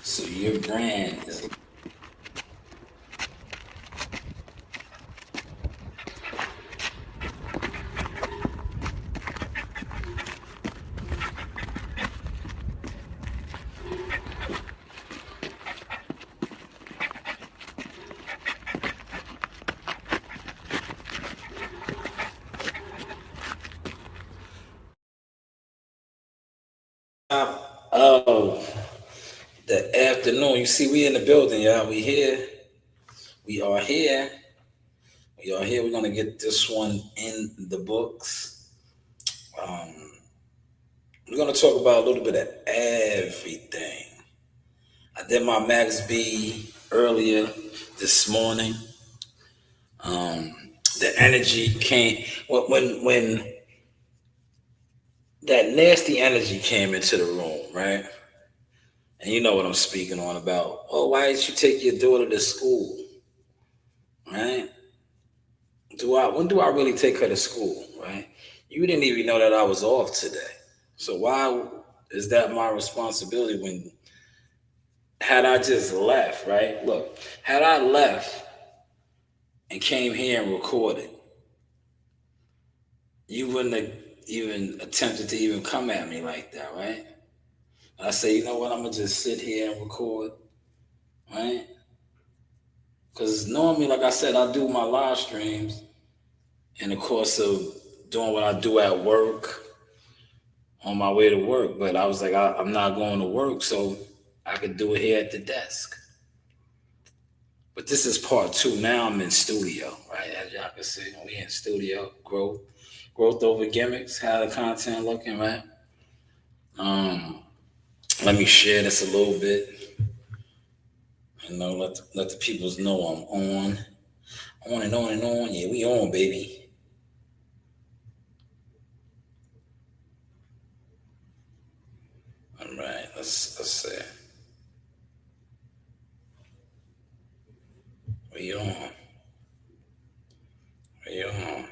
So your brand is top of the afternoon. You see, we in the building, y'all. We here. We are here. We are here. We're gonna get this one in the books. Um, we're gonna talk about a little bit of everything. I did my Max B earlier this morning. The energy came when that nasty energy came into the room, right? And you know what I'm speaking on about. Oh, why didn't you take your daughter to school? Right? When do I really take her to school? Right? You didn't even know that I was off today. So why is that my responsibility when had I just left, right? Look, had I left and came here and recorded, you wouldn't have even attempted to even come at me like that, right? I say, you know what, I'm gonna just sit here and record, right? Because normally, like I said, I do my live streams in the course of doing what I do at work on my way to work. But I was like, I'm not going to work, so I could do it here at the desk. But this is part two. Now I'm in studio, right? As y'all can see, we in studio. Growth over gimmicks. How the content looking, right? Um, Let me share this a little bit. You know, let the peoples know I'm on and on and on. Yeah, we on, baby. All right, let's see. We on. We on.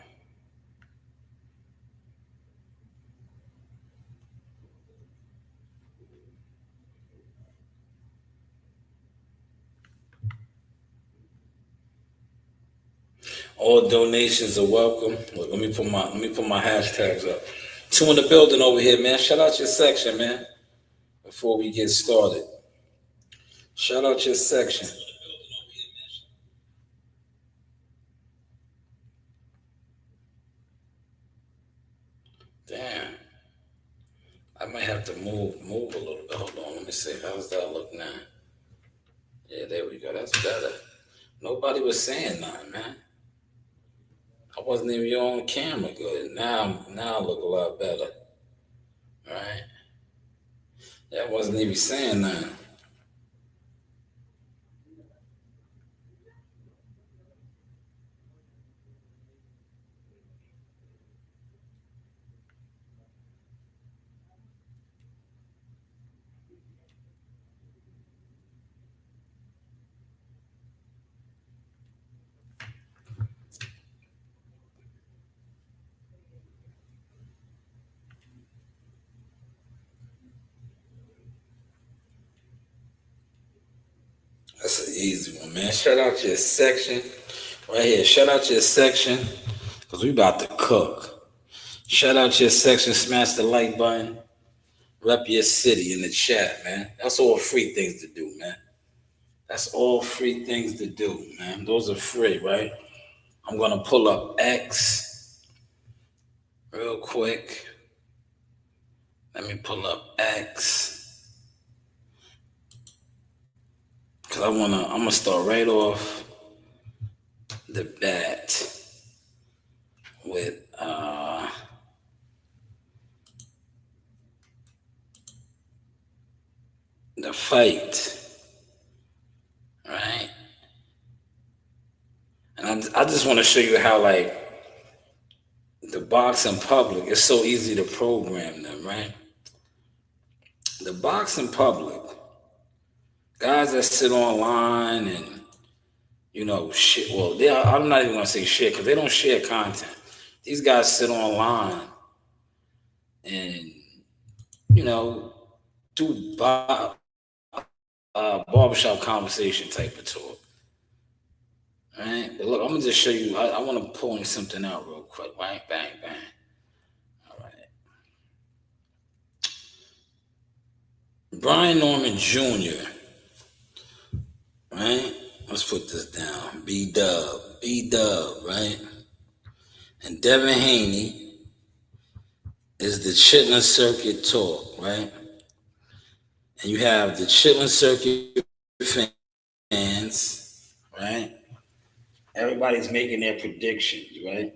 All donations are welcome. Look, let me put my hashtags up. Two in the building over here, man. Shout out your section, man. Before we get started, shout out your section. Damn, I might have to move a little bit. Hold on, let me see. How's that look now? Yeah, there we go. That's better. Nobody was saying nothing, man. I wasn't even on camera good. Now I look a lot better. Right? Yeah, I wasn't even saying nothing. That's an easy one, man. Shout out your section right here. Shout out your section because we about to cook. Shout out your section. Smash the like button. Rep your city in the chat, man. That's all free things to do, man. That's all free things to do, man. Those are free, right? I'm gonna pull up X real quick. Let me pull up X because I'm gonna start right off the bat with the fight, right? And I just want to show you how like the boxing public is so easy to program them, right? The boxing public, guys that sit online and shit. Well, I'm not even gonna say shit because they don't share content. These guys sit online and you know do barbershop conversation type of talk. Right? But look, I'm gonna just show you. I want to point something out real quick. Right? Bang, bang. All right. Brian Norman Jr. Right? Let's put this down. B Dub, right? And Devin Haney is the Chitlin Circuit talk, right? And you have the Chitlin Circuit fans, right? Everybody's making their predictions, right?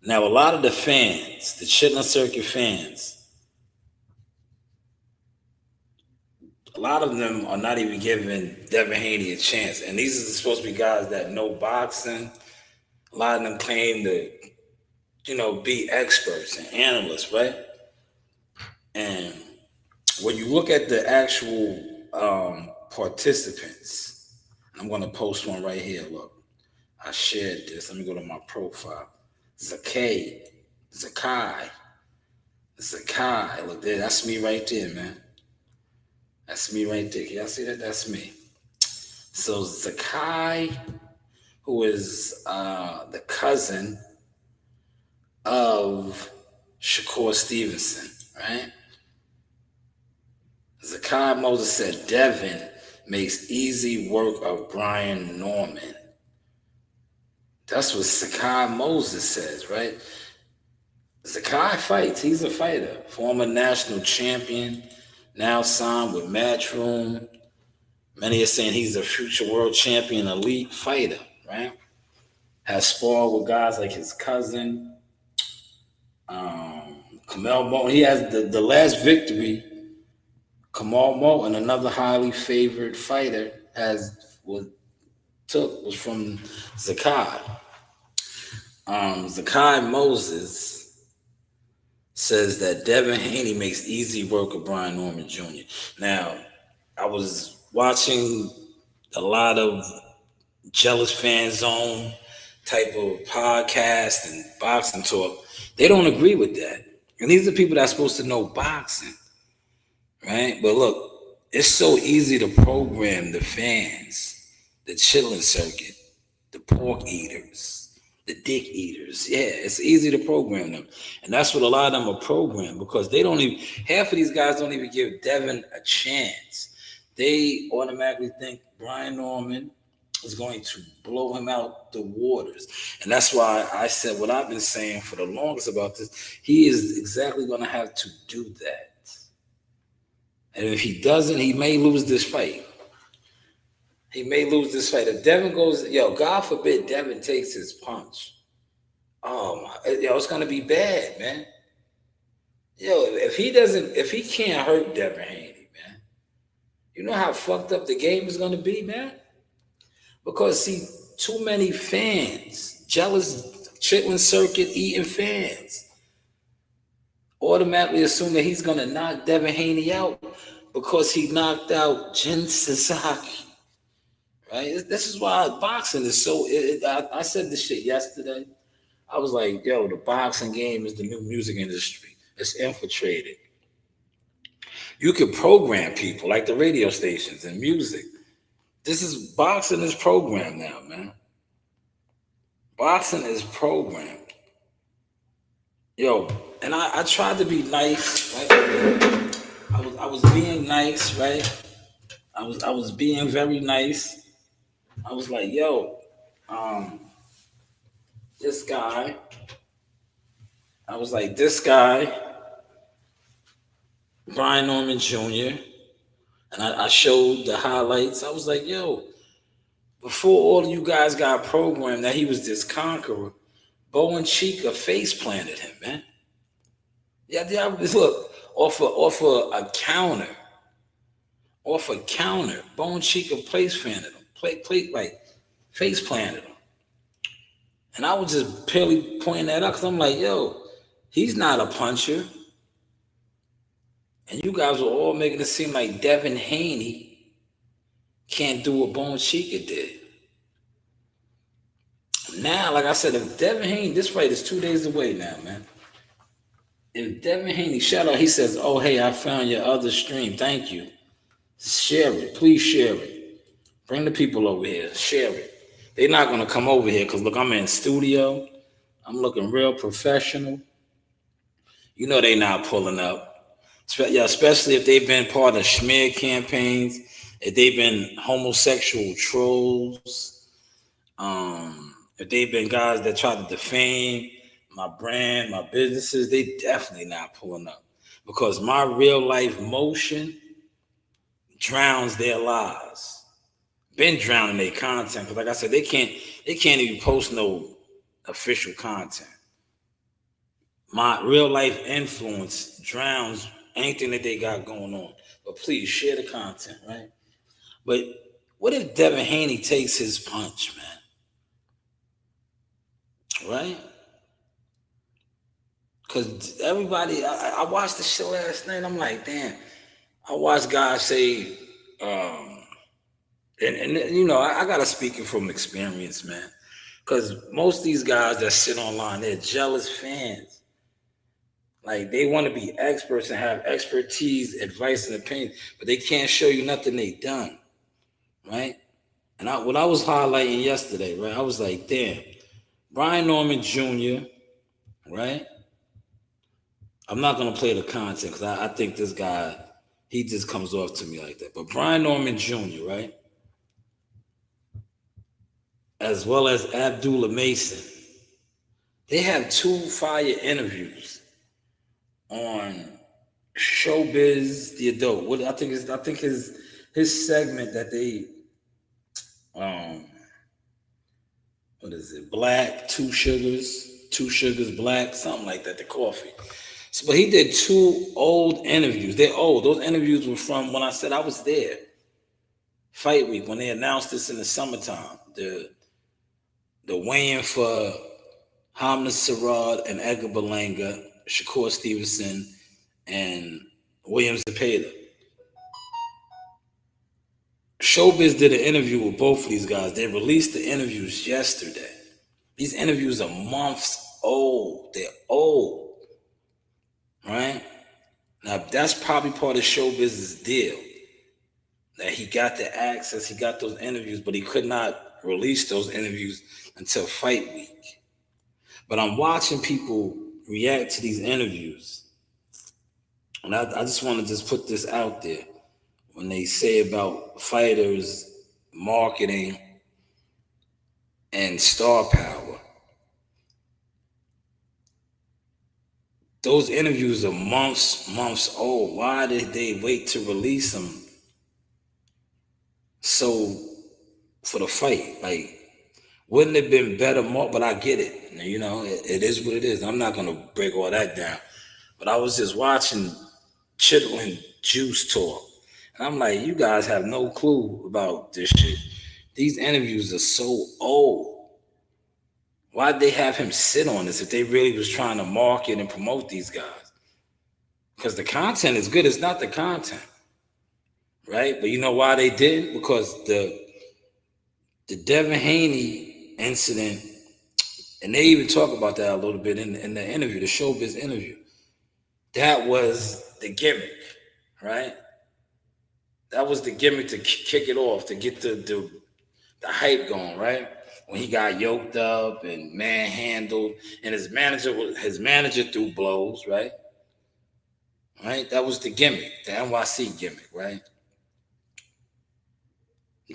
Now, a lot of the fans, the Chitlin Circuit fans, a lot of them are not even giving Devin Haney a chance. And these are supposed to be guys that know boxing. A lot of them claim to, be experts and analysts, right? And when you look at the actual participants, I'm going to post one right here. Look, I shared this. Let me go to my profile. Zakai. Look there. That's me right there, man. That's me right there. Can y'all see that? That's me. So Zakai, who is the cousin of Shakur Stevenson, right? Zakai Moses said Devin makes easy work of Brian Norman. That's what Zakai Moses says, right? Zakai fights. He's a fighter. Former national champion. Now signed with Matchroom. Many are saying he's a future world champion, elite fighter, right? Has sparred with guys like his cousin, Kamal Mo. He has the last victory. Kamal Mo and another highly favored fighter was from Zakai. Zakai Moses says that Devin Haney makes easy work of Brian Norman Jr. Now, I was watching a lot of Jealous Fan Zone type of podcast and boxing talk. They don't agree with that. And these are people that's supposed to know boxing, right? But look, it's so easy to program the fans, the Chitlin Circuit, the pork eaters, the dick eaters. Yeah, it's easy to program them. And that's what a lot of them are programmed because they don't even, half of these guys don't even give Devin a chance. They automatically think Brian Norman is going to blow him out the waters. And that's why I said what I've been saying for the longest about this. He is exactly going to have to do that. And if he doesn't, he may lose this fight. If Devin goes, God forbid Devin takes his punch. Oh, it's going to be bad, man. If he can't hurt Devin Haney, man, you know how fucked up the game is going to be, man? Because, see, too many fans, jealous Chitlin Circuit eating fans, automatically assume that he's going to knock Devin Haney out because he knocked out Jin Sasaki. Right? This is why boxing is so... I said this shit yesterday. I was like, the boxing game is the new music industry. It's infiltrated. You can program people like the radio stations and music. Boxing is programmed now, man. Boxing is programmed. And I tried to be nice, right? I was being nice, right? I was being very nice. I was like, this guy. Brian Norman Jr. And I showed the highlights. I was like, before all of you guys got programmed that he was this conqueror, Bo and Chica face planted him, man. Yeah, look, off a counter. Bo and Chica face planted him. Face planted him. And I was just purely pointing that out because I'm like, he's not a puncher. And you guys were all making it seem like Devin Haney can't do what Bone Chica did. Now, like I said, if Devin Haney, this fight is 2 days away now, man. If Devin Haney, shout out, he says, oh, hey, I found your other stream. Thank you. Share it. Please share it. Bring the people over here. Share it. They're not gonna come over here because look, I'm in studio. I'm looking real professional. You know they not pulling up. Yeah, especially if they've been part of smear campaigns, if they've been homosexual trolls, if they've been guys that try to defame my brand, my businesses, they definitely not pulling up. Because my real life motion drowns their lies. Been drowning their content. Because like I said, they can't even post no official content. My real life influence drowns anything that they got going on. But please share the content, right? But what if Devin Haney takes his punch, man? Right? Because everybody, I watched the show last night. I'm like, damn. I watched guys say, and you know, I got to speak it from experience, man. Because most of these guys that sit online, they're jealous fans. Like they want to be experts and have expertise, advice, and opinion, but they can't show you nothing they done, right? And what I was highlighting yesterday, right? I was like, damn, Brian Norman Jr., right? I'm not gonna play the content because I think this guy, he just comes off to me like that. But Brian Norman Jr., right? As well as Abdullah Mason, they have two fire interviews on Showbiz the Adult. What I think his segment that they um what is it? Black, two sugars, black, something like that, the coffee. So, but he did two old interviews. They're old. Those interviews were from when I said I was there. Fight week, when they announced this in the summertime. The weigh-in for Hamna Sarad and Edgar Berlanga, Shakur Stevenson, and William Zepeda. Showbiz did an interview with both of these guys. They released the interviews yesterday. These interviews are months old. They're old, right? Now, that's probably part of Showbiz's deal. That he got the access, he got those interviews, but he could not release those interviews until fight week. But I'm watching people react to these interviews. And I just want to just put this out there. When they say about fighters, marketing, and star power, those interviews are months old. Why did they wait to release them so for the fight? Like, wouldn't it have been better more? But I get it. You know, it is what it is. I'm not going to break all that down. But I was just watching Chittle and Juice talk. And I'm like, you guys have no clue about this shit. These interviews are so old. Why'd they have him sit on this if they really was trying to market and promote these guys? Because the content is good. It's not the content. Right? But you know why they did? Because the Devin Haney incident, and they even talk about that a little bit in the interview, the Showbiz interview. That was the gimmick, right? That was the gimmick to kick it off, to get the hype going, right? When he got yoked up and manhandled, and his manager threw blows, right? Right? That was the gimmick, the NYC gimmick, right?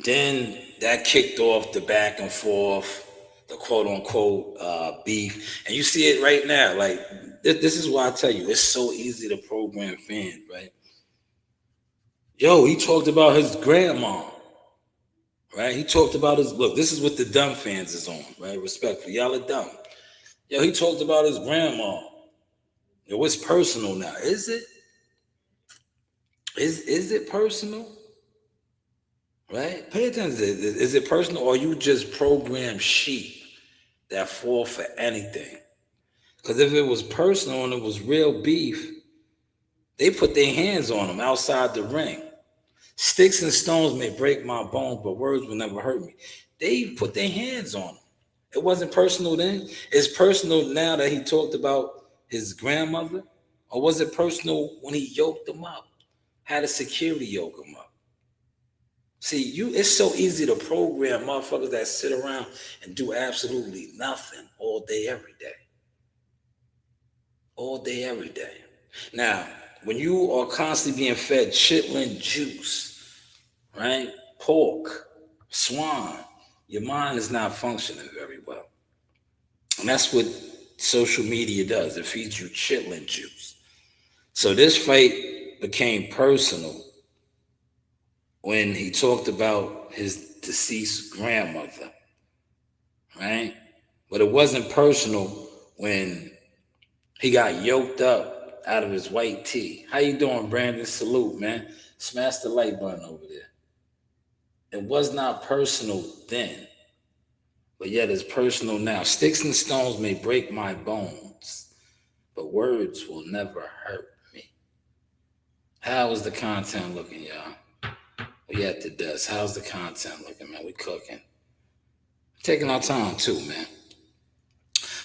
Then that kicked off the back and forth, the quote unquote beef. And you see it right now. Like, this is why I tell you, it's so easy to program fans, right? Yo, he talked about his grandma, right? He talked about look, this is what the dumb fans is on, right? Respectfully. Y'all are dumb. Yo, he talked about his grandma. Yo, it's personal now. Is it? Is it personal? Right? Pay attention. Is it personal, or you just program sheep that fall for anything? Because if it was personal and it was real beef, they put their hands on him outside the ring. Sticks and stones may break my bones, but words will never hurt me. They put their hands on him. It wasn't personal then. It's personal now that he talked about his grandmother, or was it personal when he yoked him up? Had a security yoke him up? See, it's so easy to program motherfuckers that sit around and do absolutely nothing all day, every day. All day, every day. Now, when you are constantly being fed chitlin juice, right? Pork, swan, your mind is not functioning very well. And that's what social media does. It feeds you chitlin juice. So this fight became personal when he talked about his deceased grandmother, right? But it wasn't personal when he got yoked up out of his white tee. How you doing, Brandon? Salute, man. Smash the like button over there. It was not personal then, but yet it's personal now. Sticks and stones may break my bones, but words will never hurt me. How is the content looking, y'all? We at the desk. How's the content looking, man? We cooking. Taking our time too, man.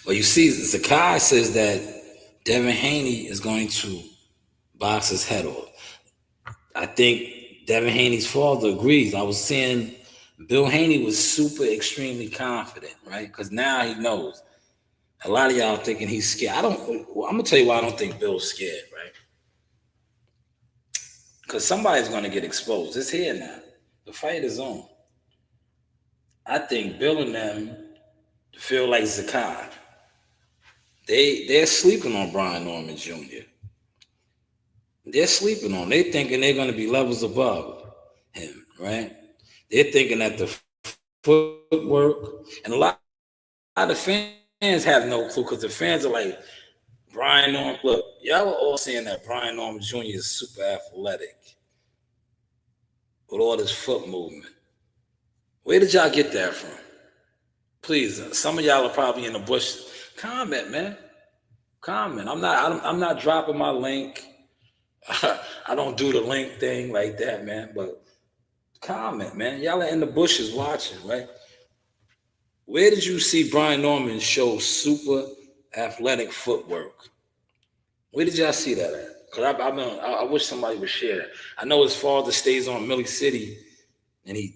But you see, Zakai says that Devin Haney is going to box his head off. I think Devin Haney's father agrees. I was saying Bill Haney was super extremely confident, right? Because now he knows. A lot of y'all thinking he's scared. I'm gonna tell you why I don't think Bill's scared, right? Because somebody's gonna get exposed. It's here now. The fight is on. I think Bill and them feel like Zakai. They're sleeping on Brian Norman Jr. They're sleeping on. They thinking they're gonna be levels above him, right? They're thinking that the footwork, and a lot of fans have no clue because the fans are like, Brian Norman, look, y'all were all saying that Brian Norman Jr. is super athletic with all this foot movement. Where did y'all get that from? Please, some of y'all are probably in the bush. Comment, man. Comment. I'm not dropping my link. I don't do the link thing like that, man. But comment, man. Y'all are in the bushes watching, right? Where did you see Brian Norman show super athletic footwork? Where did y'all see that at? Because I wish somebody would share that. I know his father stays on Millie City and he,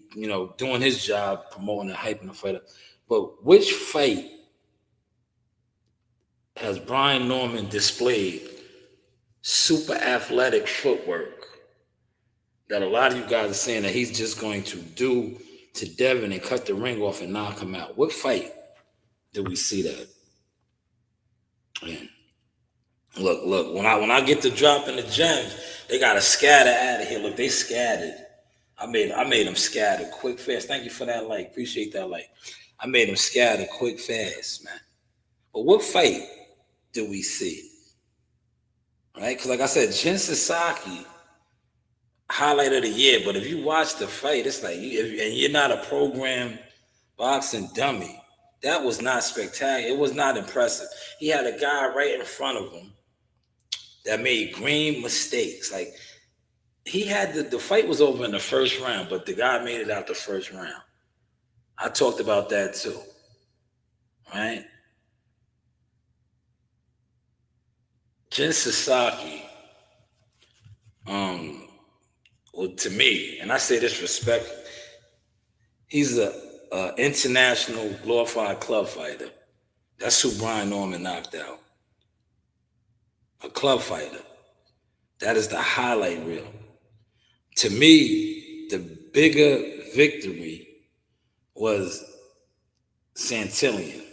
doing his job, promoting and hyping the fighter. But which fight has Brian Norman displayed super athletic footwork that a lot of you guys are saying that he's just going to do to Devin and cut the ring off and knock him out? What fight did we see that? Man. Look, when I get to dropping the gems, they gotta scatter out of here. Look, they scattered. I made them scatter quick, fast. Thank you for that like. Appreciate that like. I made them scatter quick, fast, man. But what fight do we see? Right? Because like I said, Jin Sasaki, highlight of the year. But if you watch the fight, it's like, and you're not a programmed boxing dummy, that was not spectacular. It was not impressive. He had a guy right in front of him that made green mistakes. Like, he had the fight was over in the first round, but the guy made it out the first round. I talked about that too, right? Jin Sasaki, well, to me, and I say this respect, he's a international glorified club fighter. That's who Brian Norman knocked out. A club fighter. That is the highlight reel. To me, the bigger victory was Santillan.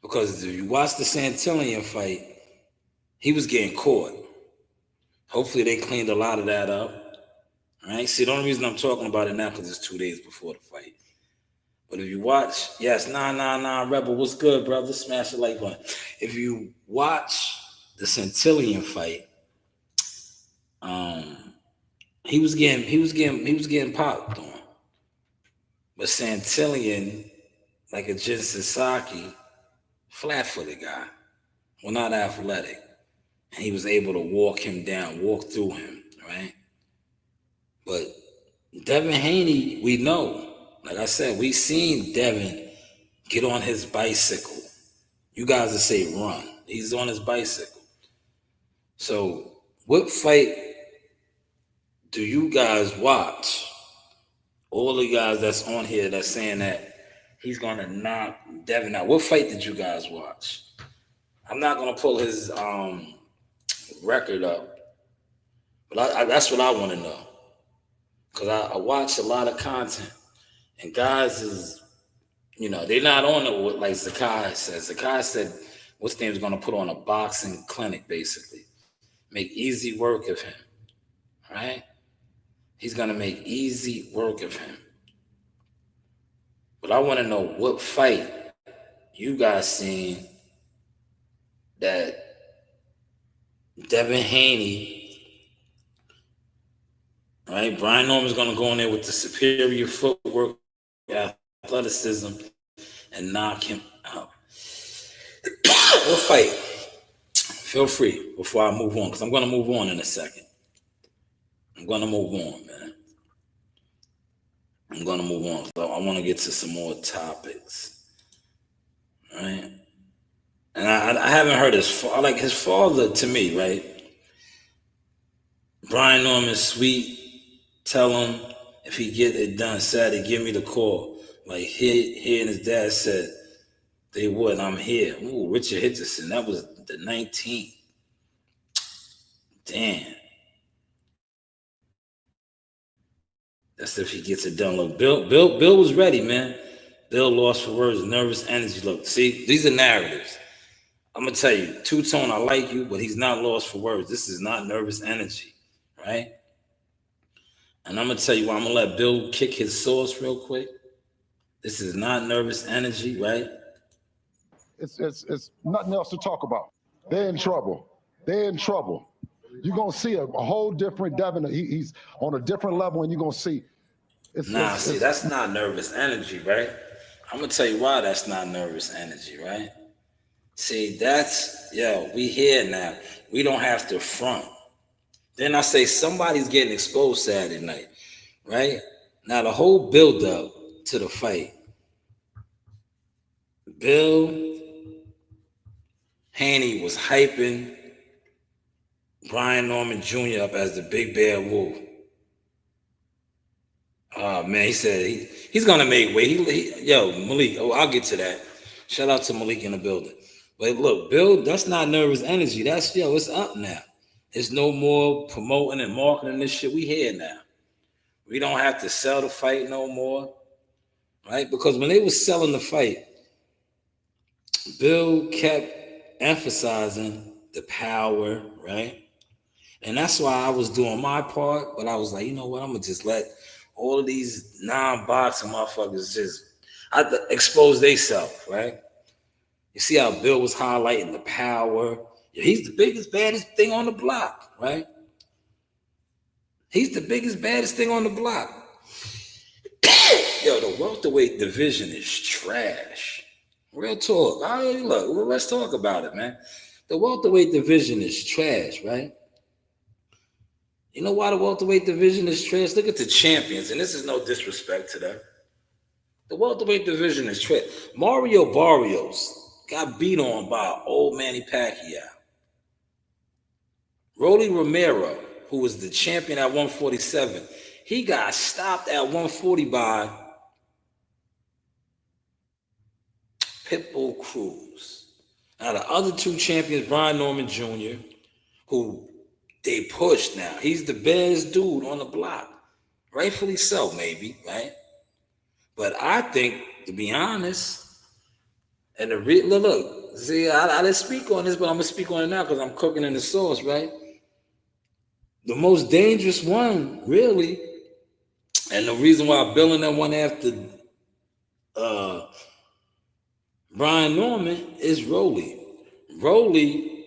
Because if you watch the Santillan fight, he was getting caught. Hopefully they cleaned a lot of that up. Right? See, the only reason I'm talking about it now because it's 2 days before the fight. But if you watch, yes, 999 Rebel, what's good, brother? Smash the like button. If you watch the Santillan fight, he was getting popped on. But Santillan, like a Jin Sasaki, flat-footed guy, well, not athletic, and he was able to walk him down, walk through him, right? But Devin Haney, we know, like I said, we seen Devin get on his bicycle. You guys will say run. He's on his bicycle. So what fight do you guys watch all the guys that's on here that's saying that he's gonna knock Devin out. What fight did you guys watch? I'm not gonna pull his record up, but that's what I want to know because I watch a lot of content, and guys is they're not on it with, like Zakai says. Zakai said what's name's gonna put on a boxing clinic basically, make easy work of him, right? He's gonna make easy work of him. But I want to know what fight you guys seen that Devin Haney, right? Brian Norman's going to go in there with the superior footwork, athleticism, and knock him out. What fight? Feel free before I move on, because I'm going to move on in a second. I'm going to move on, man. I'm going to move on. So I want to get to some more topics, right? And I haven't heard his father to me, right? Brian Norman's sweet. Tell him if he get it done Saturday, give me the call. Like he and his dad said they would. I'm here. Ooh, Richard Hitchison. That was the 19th. Damn. That's if he gets it done. Look, Bill was ready, man. Bill lost for words, nervous energy. Look, see, these are narratives. I'm gonna tell you, Two-Tone, I like you, but he's not lost for words. This is not nervous energy, right? And I'm gonna tell you why. I'm gonna let Bill kick his sauce real quick. This is not nervous energy, right? It's nothing else to talk about. They're in trouble. They're in trouble. You're gonna see a whole different Devin. He's on a different level, and you're gonna see. That's not nervous energy, right? I'm gonna tell you why that's not nervous energy, right? See, we here now. We don't have to front. Then I say somebody's getting exposed Saturday night, right? Now the whole build up to the fight, Bill Haney was hyping Brian Norman Jr. up as the big bad wolf. Oh man, he said he's gonna make weight. Malik. Oh, I'll get to that. Shout out to Malik in the building. But look, Bill, that's not nervous energy. That's it's up now. There's no more promoting and marketing this shit. We here now. We don't have to sell the fight no more, right? Because when they was selling the fight, Bill kept emphasizing the power, right? And that's why I was doing my part, but I was like, you know what? I'm gonna just let all of these non-boxing motherfuckers just expose themselves, right? You see how Bill was highlighting the power. He's the biggest, baddest thing on the block, right? He's the biggest, baddest thing on the block. The welterweight division is trash. Real talk. Look, let's talk about it, man. The welterweight division is trash, right? You know why the welterweight division is trash? Look at the champions, and this is no disrespect to them. The welterweight division is trash. Mario Barrios got beat on by old Manny Pacquiao. Rolly Romero, who was the champion at 147, he got stopped at 140 by Pitbull Cruz. Now the other two champions, Brian Norman Jr., who they pushed now. He's the best dude on the block. Rightfully so, maybe, right? But I think, to be honest, and look, see, I didn't speak on this, but I'm going to speak on it now because I'm cooking in the sauce, right? The most dangerous one, really, and the reason why Bill and them went after Brian Norman is Rolly. Rolly,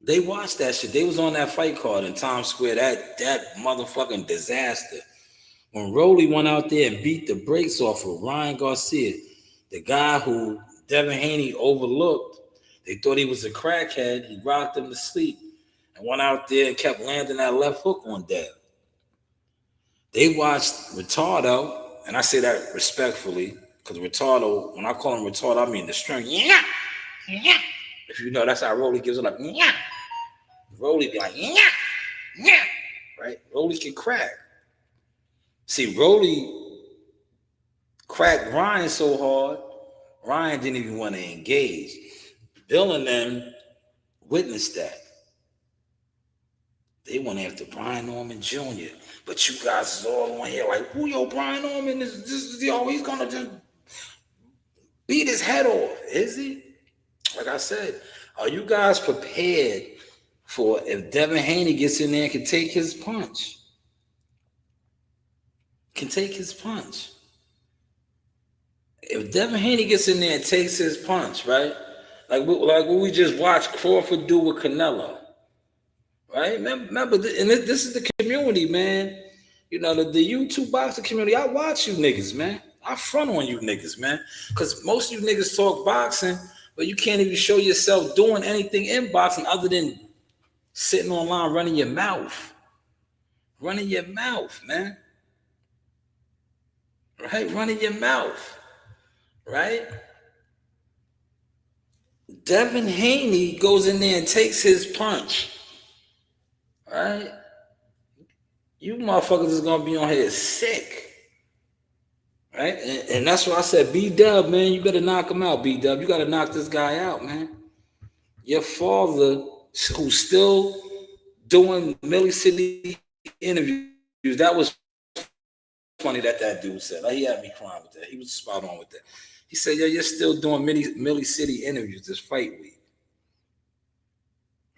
they watched that shit. They was on that fight card in Times Square, that motherfucking disaster. When Rolly went out there and beat the brakes off of Ryan Garcia, the guy who Devin Haney overlooked, they thought he was a crackhead. He rocked him to sleep and went out there and kept landing that left hook on Dev. They watched Retardo, and I say that respectfully, because Retardo, when I call him Retardo, I mean the strength. Yeah. If you know, that's how Rolly gives it like, yeah. Rolly be like, yeah. Right? Rolly can crack. See, Rolly cracked Ryan so hard, Ryan didn't even want to engage. Bill and them witnessed that. They went after Brian Norman Jr. But you guys is all on here like, who Brian Norman is he's gonna just beat his head off. Is he? Like I said, are you guys prepared for if Devin Haney gets in there and can take his punch? Can take his punch. If Devin Haney gets in there and takes his punch, right? Like what we just watched Crawford do with Canelo. Right? Remember, and this is the community, man. You know, the YouTube boxing community. I watch you niggas, man. I front on you niggas, man. Because most of you niggas talk boxing, but you can't even show yourself doing anything in boxing other than sitting online running your mouth. Running your mouth, man. Right? Running your mouth. Right? Devin Haney goes in there and takes his punch. Right? You motherfuckers is gonna be on here sick. Right? And that's why I said, B-Dub, man, you better knock him out, B-Dub. You gotta knock this guy out, man. Your father, who's still doing Millie City interviews, that was funny that dude said. Like, he had me crying with that. He was spot on with that. He said, you're still doing Millie City interviews this fight week.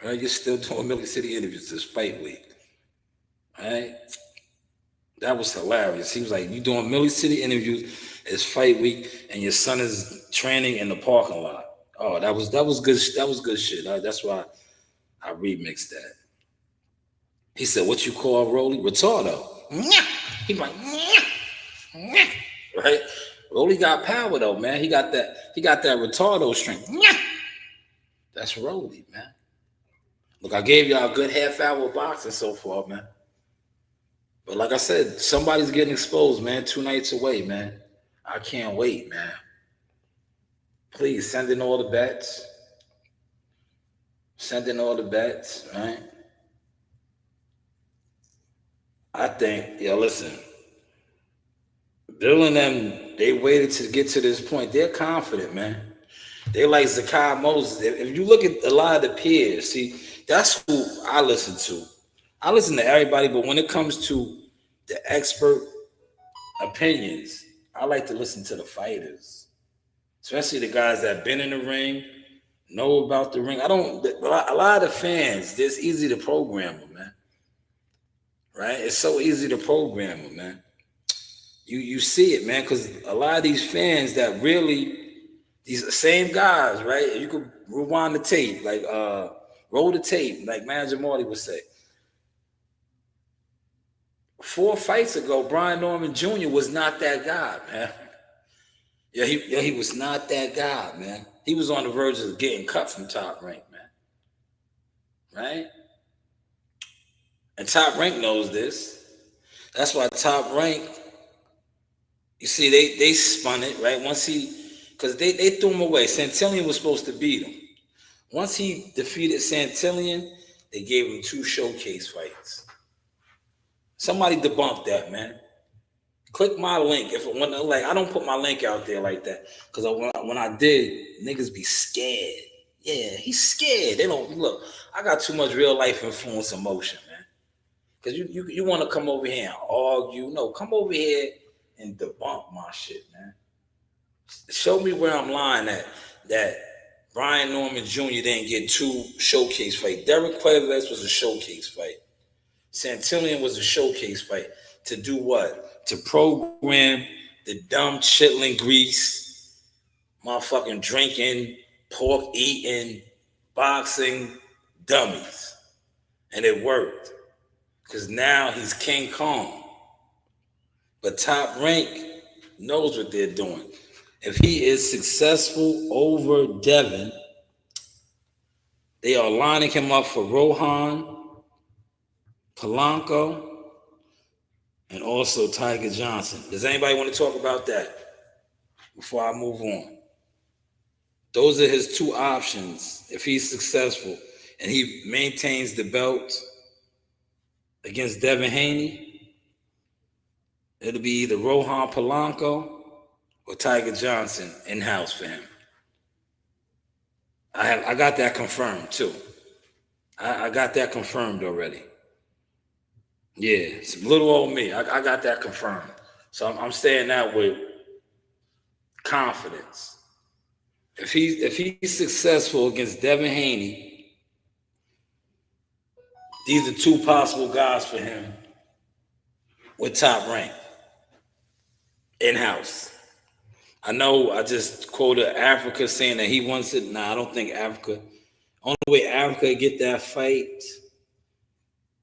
Right? You're still doing Millie City interviews this fight week. Right? That was hilarious. He was like, you doing Millie City interviews, it's fight week, and your son is training in the parking lot. Oh, that was good. That was good shit. That's why I remixed that. He said, what you call Rolly? Retardo. He's like, right? Rolly got power though, man. He got that retardo strength. That's Rolly, man. Look, I gave y'all a good half hour of boxing so far, man. But like I said, somebody's getting exposed, man. 2 nights away, man. I can't wait, man. Please send in all the bets. Send in all the bets, right? I think, listen. Bill and them, they waited to get to this point. They're confident, man. They're like Zakai Moses. If you look at a lot of the peers, see, that's who I listen to. I listen to everybody, but when it comes to the expert opinions, I like to listen to the fighters, especially the guys that have been in the ring, know about the ring. A lot of the fans, it's easy to program them, man. Right? It's so easy to program them, man. You see it, man, because a lot of these fans that really, these same guys, right? You could rewind the tape, like roll the tape, like Manager Marty would say. 4 fights ago, Brian Norman Jr. was not that guy, man. He was not that guy, man. He was on the verge of getting cut from Top Rank, man. Right? And Top Rank knows this. That's why Top Rank, you see, they spun it, right? Because they threw him away. Santillan was supposed to beat him. Once he defeated Santillan, they gave him 2 showcase fights. Somebody debunked that, man. Click my link. I don't put my link out there like that, because when I did, niggas be scared. Yeah, he's scared. They don't look. I got too much real life influence emotion, man. Because you want to come over here and argue? No, come over here and debunk my shit, man. Show me where I'm lying at. That Brian Norman Jr. didn't get 2 showcase fights. Derek Cuevas was a showcase fight. Santillan was a showcase fight. To do what? To program the dumb chitlin grease, motherfucking drinking, pork eating, boxing dummies. And it worked. Because now he's King Kong. But Top Rank knows what they're doing. If he is successful over Devin, they are lining him up for Rohan, Polanco, and also Tiger Johnson. Does anybody want to talk about that before I move on? Those are his 2 options if he's successful and he maintains the belt against Devin Haney. It'll be either Rohan Polanco or Tiger Johnson in-house for him. I got that confirmed too. I got that confirmed already. Yeah, it's little old me. I got that confirmed. So I'm saying that with confidence. If he's successful against Devin Haney, these are two possible guys for him with top rank in-house. I know I just quoted Africa saying that he wants it. Nah, I don't think Africa. Only way Africa get that fight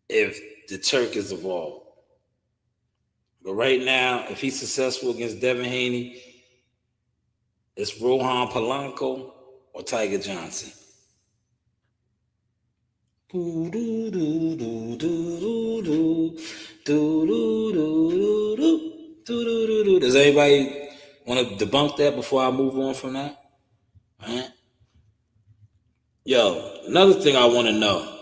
if the Turk is involved. But right now, if he's successful against Devin Haney, it's Rohan Polanco or Tiger Johnson. Does anybody want to debunk that before I move on from that? All right. Yo, another thing I want to know.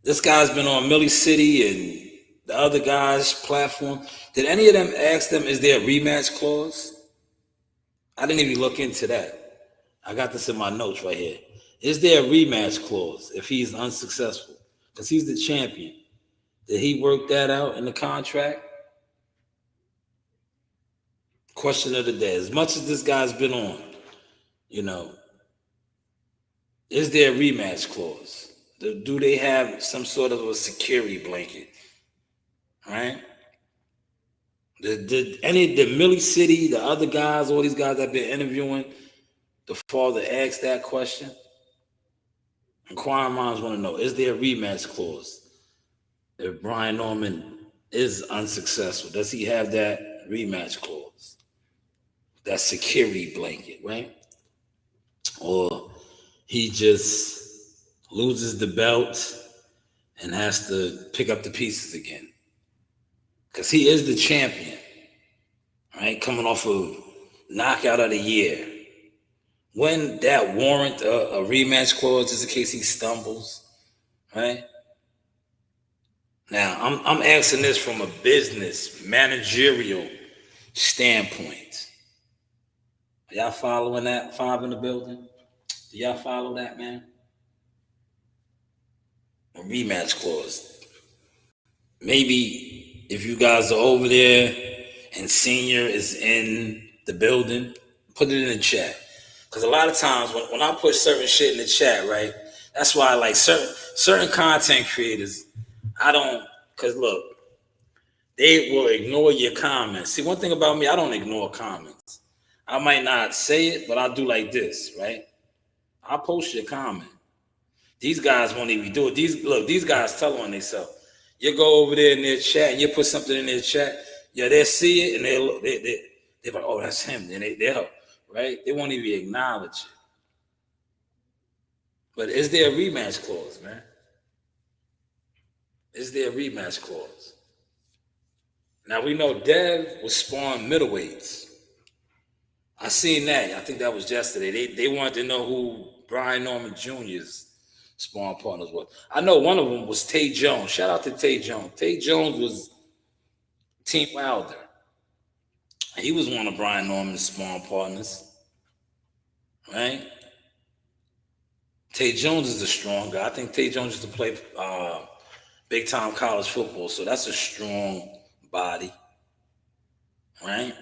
This guy's been on Millie City and the other guy's platform. Did any of them ask them, is there a rematch clause? I didn't even look into that. I got this in my notes right here. Is there a rematch clause if he's unsuccessful? Because he's the champion. Did he work that out in the contract? Question of the day. As much as this guy's been on, is there a rematch clause? Do they have some sort of a security blanket? Right? Did Millie City, the other guys, all these guys I've been interviewing, the father asked that question? Inquiring minds want to know, is there a rematch clause if Brian Norman is unsuccessful? Does he have that rematch clause? That security blanket, right? Or he just loses the belt and has to pick up the pieces again? Because he is the champion, right? Coming off of knockout of the year. When that warrant a rematch clause just in case he stumbles, right? Now, I'm asking this from a business, managerial standpoint. Are y'all following that? 5 in the building? Do y'all follow that, man? A rematch clause. Maybe if you guys are over there and Senior is in the building, put it in the chat. Because a lot of times when I put certain shit in the chat, right, that's why I like certain content creators, because look, they will ignore your comments. See, one thing about me, I don't ignore comments. I might not say it, but I'll do like this, right? I'll post your comment. These guys won't even do it. These guys tell on themselves. You go over there in their chat and you put something in their chat, yeah, they'll see it and they're like, oh, that's him. And they'll, right? They won't even acknowledge it. But is there a rematch clause, man? Is there a rematch clause? Now, we know Dev was spawned middleweights. I seen that. I think that was yesterday. They wanted to know who Brian Norman Jr.'s spawn partners was. I know one of them was Tay Jones. Shout out to Tay Jones. Tay Jones was Team Wilder. He was one of Brian Norman's spawn partners. Right? Tay Jones is a strong guy. I think Tay Jones used to play big time college football, so that's a strong body. Right?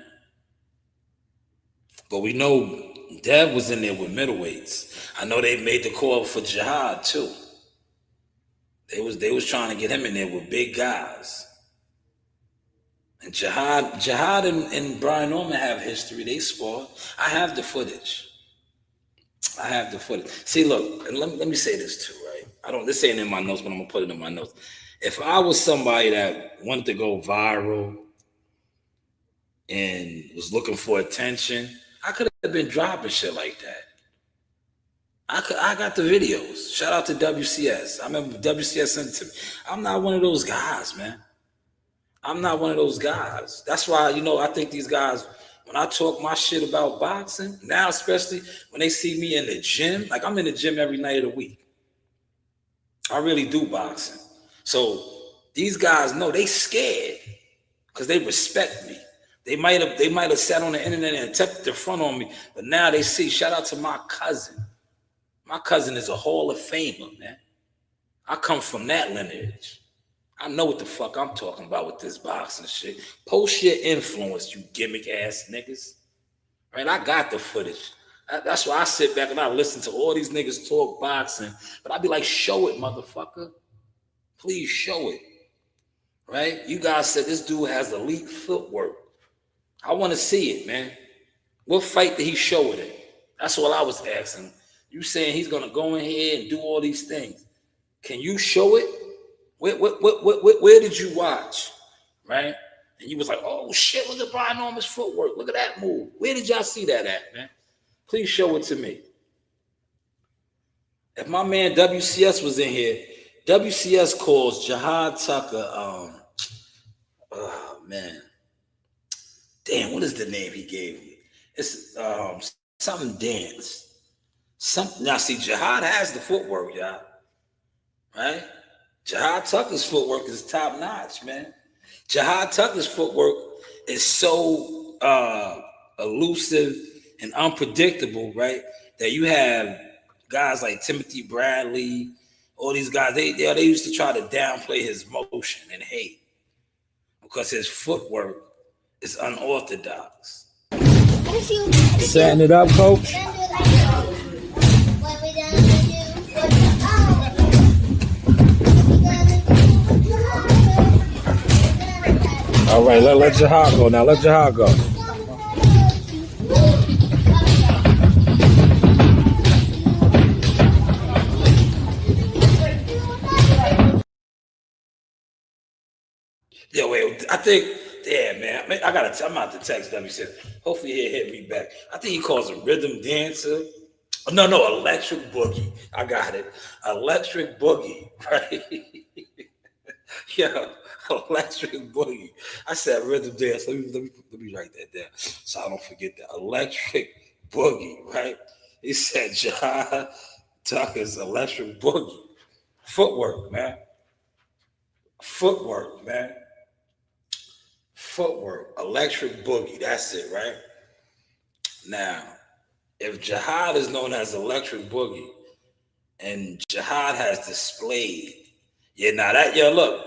But we know Dev was in there with middleweights. I know they made the call for Jihad too. They was trying to get him in there with big guys. And Jihad and Brian Norman have history. They sparred. I have the footage. See, look, and let me say this too, right? This ain't in my notes, but I'm gonna put it in my notes. If I was somebody that wanted to go viral and was looking for attention, I could have been dropping shit like that. I got the videos. Shout out to WCS. I remember WCS sent it to me. I'm not one of those guys, man. I'm not one of those guys. That's why, I think these guys, when I talk my shit about boxing, now especially when they see me in the gym, like I'm in the gym every night of the week. I really do boxing. So these guys know they scared because they respect me. They might have sat on the internet and attempted to front on me, but now they see. Shout out to my cousin. My cousin is a Hall of Famer, man. I come from that lineage. I know what the fuck I'm talking about with this boxing shit. Post your influence, you gimmick ass niggas. Right? I got the footage. That's why I sit back and I listen to all these niggas talk boxing. But I be like, show it, motherfucker. Please show it. Right? You guys said this dude has elite footwork. I want to see it, man. What fight did he show it in? That's what I was asking. You saying he's gonna go in here and do all these things. Can you show it? Where did you watch? Right? And you was like, oh shit, look at Brian Norman's footwork. Look at that move. Where did y'all see that at, man? Please show it to me. If my man WCS was in here, WCS calls Jihad Tucker, oh man. Damn, what is the name he gave me? It's something dance. Now see, Jihad has the footwork, y'all. Right? Jihad Tucker's footwork is top notch, man. Jihad Tucker's footwork is so elusive and unpredictable, right? That you have guys like Timothy Bradley, all these guys, they used to try to downplay his motion and hate because his footwork is unorthodox. Setting it up, coach. All right, let Jihad go now. Let Jihad go. Yo, wait, I think, yeah, man, I'm out to text WC. Hopefully he'll hit me back. I think he calls him rhythm dancer. No, electric boogie. I got it. Electric boogie, right? Yo, electric boogie. I said rhythm dance. Let me write that down so I don't forget that. Electric boogie, right? He said Jihad Tucker's electric boogie. Footwork, man. Footwork, man. Footwork. Electric boogie. That's it, right? Now, if Jihad is known as electric boogie and Jihad has displayed, look,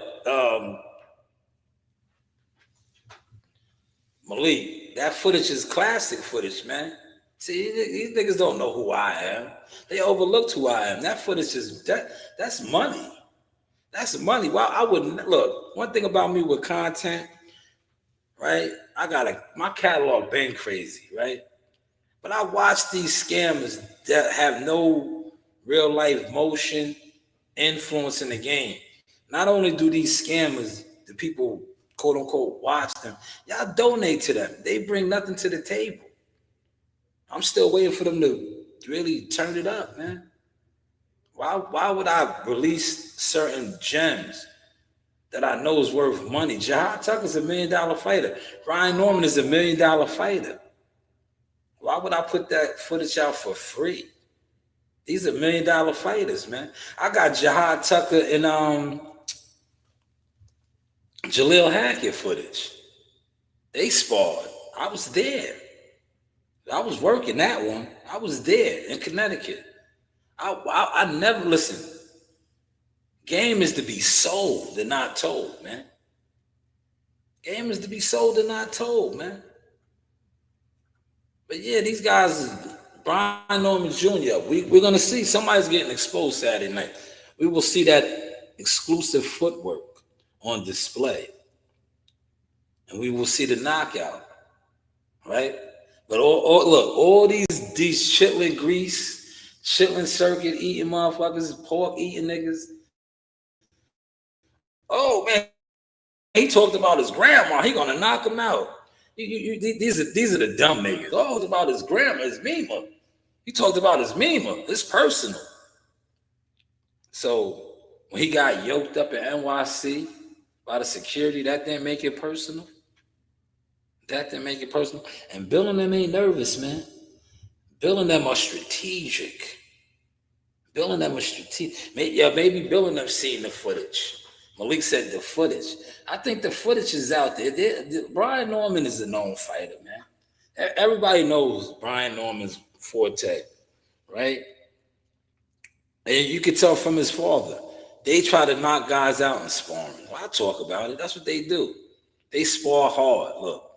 Malik, that footage is classic footage, man. See, these niggas don't know who I am. They overlooked who I am. That footage is that's money. That's money. Well, I wouldn't look. One thing about me with content, right? My catalog been crazy, right? But I watch these scammers that have no real life motion, influence in the game. Not only do these scammers, the people quote unquote watch them, y'all donate to them. They bring nothing to the table. I'm still waiting for them to really turn it up, man. Why would I release certain gems that I know is worth money? Jihad Tucker's $1 million fighter. Brian Norman is $1 million fighter. Why would I put that footage out for free? These are $1 million fighters, man. I got Jihad Tucker and Jaleel Hackett footage. They sparred. I was there. I was working that one. I was there in Connecticut. I never listen. Game is to be sold and not told, man. Game is to be sold and not told, man. But yeah, these guys, Brian Norman Jr., we're going to see somebody's getting exposed Saturday night. We will see that exclusive footwork on display. And we will see the knockout, right? But all these chitlin grease, chitlin circuit eating motherfuckers, pork eating niggas. Oh, man, he talked about his grandma. He going to knock him out. These are the dumb niggas. Oh, it's about his grandma, his Mima. He talked about his Mima. It's personal. So when he got yoked up in NYC by the security, that didn't make it personal. That didn't make it personal. And Bill and them ain't nervous, man. Bill and them are strategic. Maybe Bill and them seen the footage. Malik said the footage. I think the footage is out there. Brian Norman is a known fighter, man. Everybody knows Brian Norman's forte, right? And you could tell from his father. They try to knock guys out in sparring. Well, I talk about it. That's what they do. They spar hard. Look,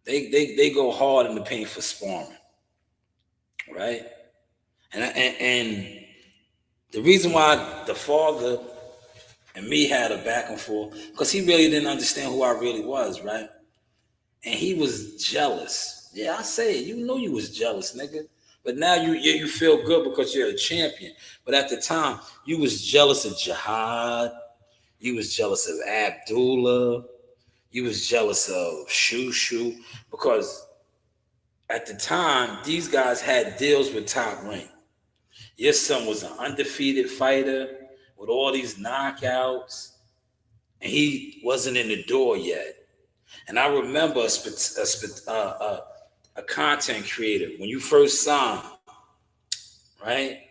they go hard in the paint for sparring, right? And the reason why the father and me had a back and forth, because he really didn't understand who I really was, right? And he was jealous. Yeah, I say it. You know you was jealous, nigga. But now you feel good because you're a champion. But at the time, you was jealous of Jihad. You was jealous of Abdullah. You was jealous of Shushu. Because at the time, these guys had deals with Top Rank. Your son was an undefeated fighter with all these knockouts. And he wasn't in the door yet. And I remember a content creator when you first signed, right?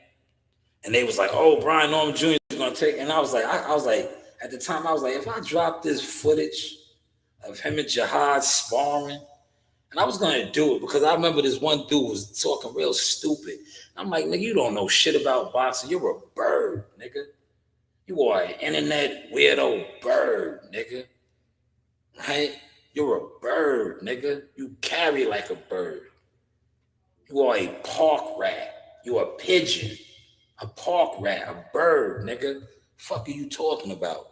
And they was like, "Oh, Brian Norman Jr. is gonna take." And I was like, at the time, I was like, if I drop this footage of him and Jihad sparring, and I was gonna do it because I remember this one dude was talking real stupid. I'm like, nigga, you don't know shit about boxing. You're a bird, nigga. You are an internet weirdo bird, nigga. Right? You're a bird, nigga. You carry like a bird. You are a park rat. You are a pigeon. A park rat, a bird, nigga. Fuck are you talking about?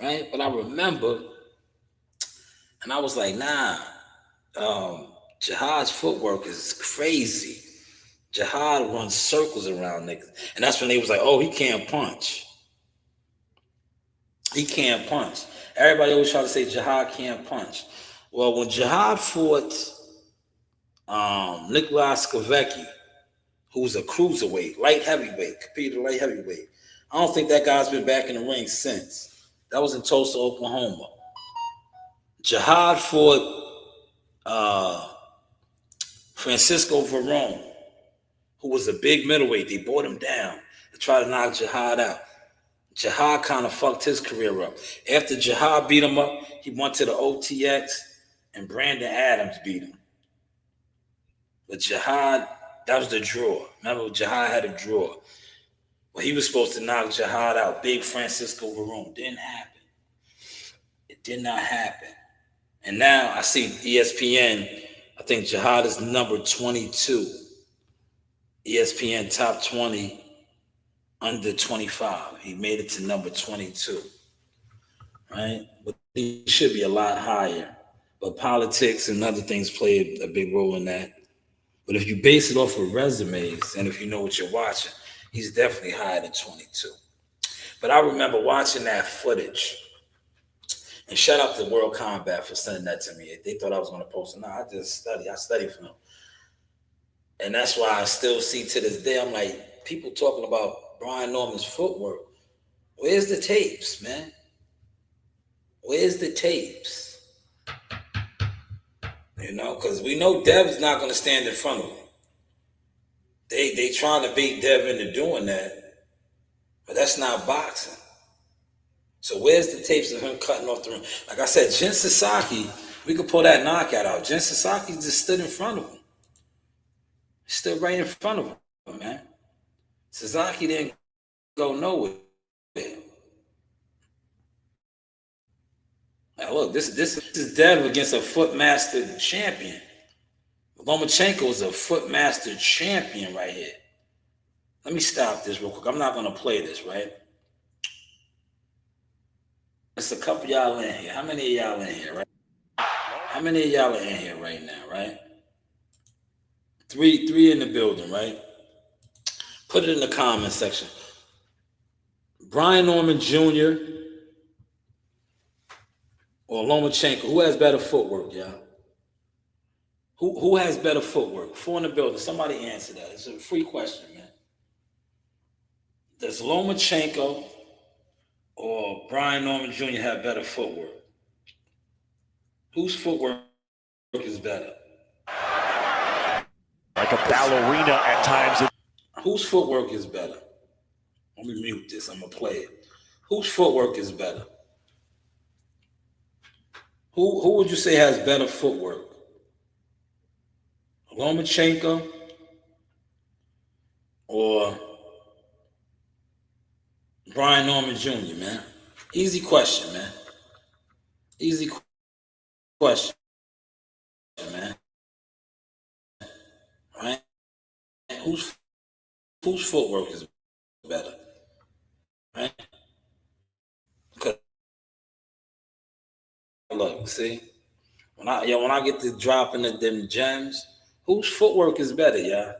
Right? But I remember, and I was like, nah, Jihad's footwork is crazy. Jihad runs circles around niggas. And that's when they was like, oh, he can't punch. He can't punch. Everybody always try to say Jihad can't punch. Well, when Jihad fought Nikolai Skavecki, who's a cruiserweight, light heavyweight, competed light heavyweight, I don't think that guy's been back in the ring since. That was in Tulsa, Oklahoma. Jihad fought Francisco Verón, who was a big middleweight. They brought him down to try to knock Jihad out. Jihad kind of fucked his career up. After Jihad beat him up, he went to the OTX and Brandon Adams beat him. But Jihad, that was the draw. Remember, Jihad had a draw. Well, he was supposed to knock Jihad out. Big Francisco Verón. Didn't happen. It did not happen. And now I see ESPN, I think Jihad is number 22. ESPN top 20 under 25. He made it to number 22, right? But he should be a lot higher. But politics and other things play a big role in that. But if you base it off of resumes and if you know what you're watching, he's definitely higher than 22. But I remember watching that footage. And shout out to World Combat for sending that to me. They thought I was going to post it. No, I just study. I study for them. And that's why I still see to this day, I'm like, people talking about Brian Norman's footwork. Where's the tapes, man? Where's the tapes? You know, because we know Dev's not going to stand in front of him. They trying to beat Dev into doing that, but that's not boxing. So where's the tapes of him cutting off the ring? Like I said, Jin Sasaki, we could pull that knockout out. Jin Sasaki just stood in front of him. He stood right in front of him, man. Sasaki didn't go nowhere. Now look, this is Dev against a Footmaster champion. Lomachenko is a Footmaster champion right here. Let me stop this real quick. I'm not going to play this, right? It's a couple of y'all in here. How many of y'all in here, right? How many of y'all are in here right now, right? Three in the building, right? Put it in the comment section. Brian Norman Jr. or Lomachenko, who has better footwork, y'all? Who has better footwork? 4 in the building. Somebody answer that. It's a free question, man. Does Lomachenko or Brian Norman Jr. have better footwork? Whose footwork is better? Like a ballerina at times. Whose footwork is better? Let me mute this. I'm going to play it. Whose footwork is better? Who would you say has better footwork? Lomachenko or Brian Norman Jr., man? Easy question, man. Easy question, man. Right? Whose footwork is better? Right? Because look, see, when I get to dropping them gems, whose footwork is better, y'all?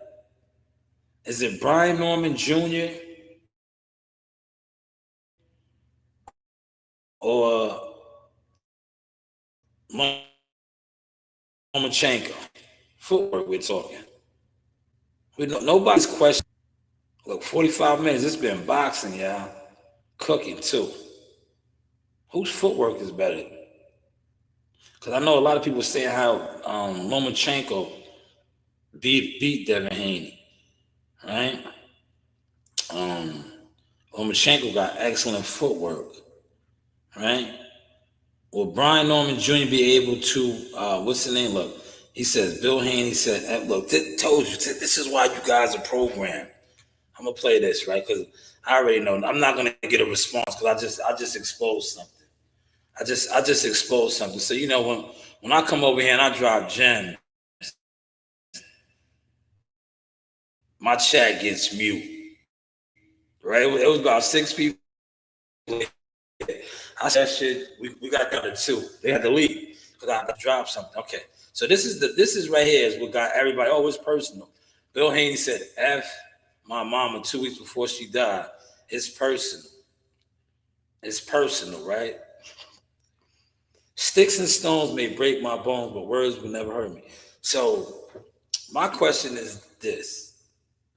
Is it Brian Norman Jr. or Lomachenko? Footwork, we're talking. Nobody's question. Look, 45 minutes. It's been boxing, y'all. Cooking too. Whose footwork is better? Because I know a lot of people saying how Lomachenko beat Devin Haney, right? Lomachenko got excellent footwork, right? Will Brian Norman Jr. be able to, what's the name? Look, he says, Bill Haney said, look, told you, this is why you guys are programmed. I'm going to play this, right? Because I already know. I'm not going to get a response because I just exposed something. I just exposed something. So, you know, when I come over here and I drop gems, my chat gets mute, right? It was about 6 people. I said that shit. We got down to 2. They had to leave because I dropped something. Okay, so this is right here is what got everybody. Oh, it's personal. Bill Haney said, "F my mama 2 weeks before she died. It's personal. It's personal, right? Sticks and stones may break my bones, but words will never hurt me." So my question is this.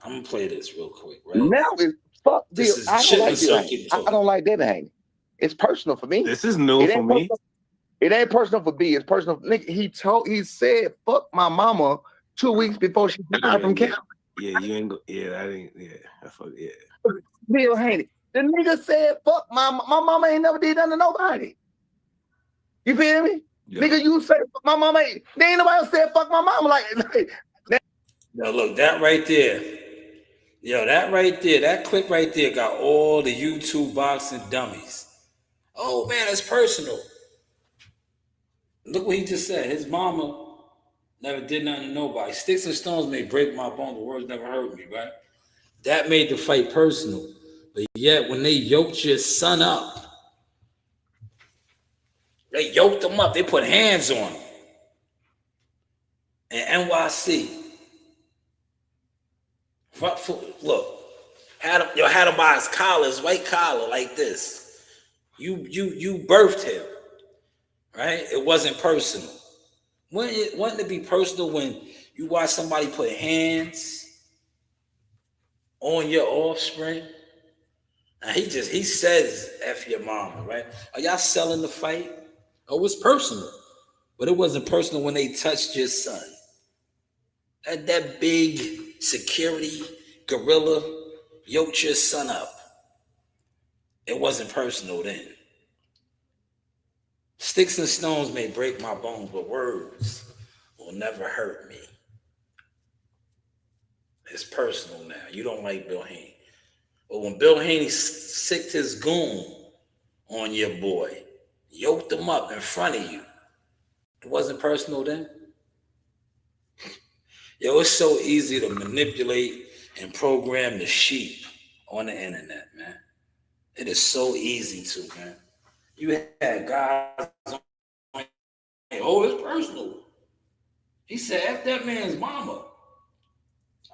I'm gonna play this real quick, right? Now it's fuck Bill. This is I don't like Bill Circuit Haney. talking. I don't like Devin Haney. It's personal for me. This is new for me. It ain't personal for B. It's personal. Nigga, he said, "Fuck my mama" 2 weeks before she died from cancer. Yeah, you ain't go. Yeah, that ain't. Yeah, I fuck. Yeah. Bill Haney. The nigga said, "Fuck my mama ain't never did nothing to nobody." You feel me? Yeah. Nigga, you say fuck my mama. There ain't nobody else said fuck my mama like. Now look, that right there. Yo, that right there, that clip right there got all the YouTube boxing dummies. Oh man, it's personal. Look what he just said. His mama never did nothing to nobody. Sticks and stones may break my bones, but words never hurt me, right? That made the fight personal. But yet, when they yoked your son up, they yoked him up. They put hands on him. And NYC, look, had him by his collar, his white collar, like this. You birthed him, right? It wasn't personal. Wouldn't it be personal when you watch somebody put hands on your offspring? Now he says F your mama, right? Are y'all selling the fight? Oh, it's personal. But it wasn't personal when they touched your son. That big security gorilla yoked your son up. It wasn't personal then. Sticks and stones may break my bones, but words will never hurt me. It's personal now. You don't like Bill Haney. But when Bill Haney sicked his goon on your boy, yoked him up in front of you, it wasn't personal then? Yo, it's so easy to manipulate and program the sheep on the internet, man. It is so easy to, man. You had guys on, oh, it's personal. He said, F that man's mama.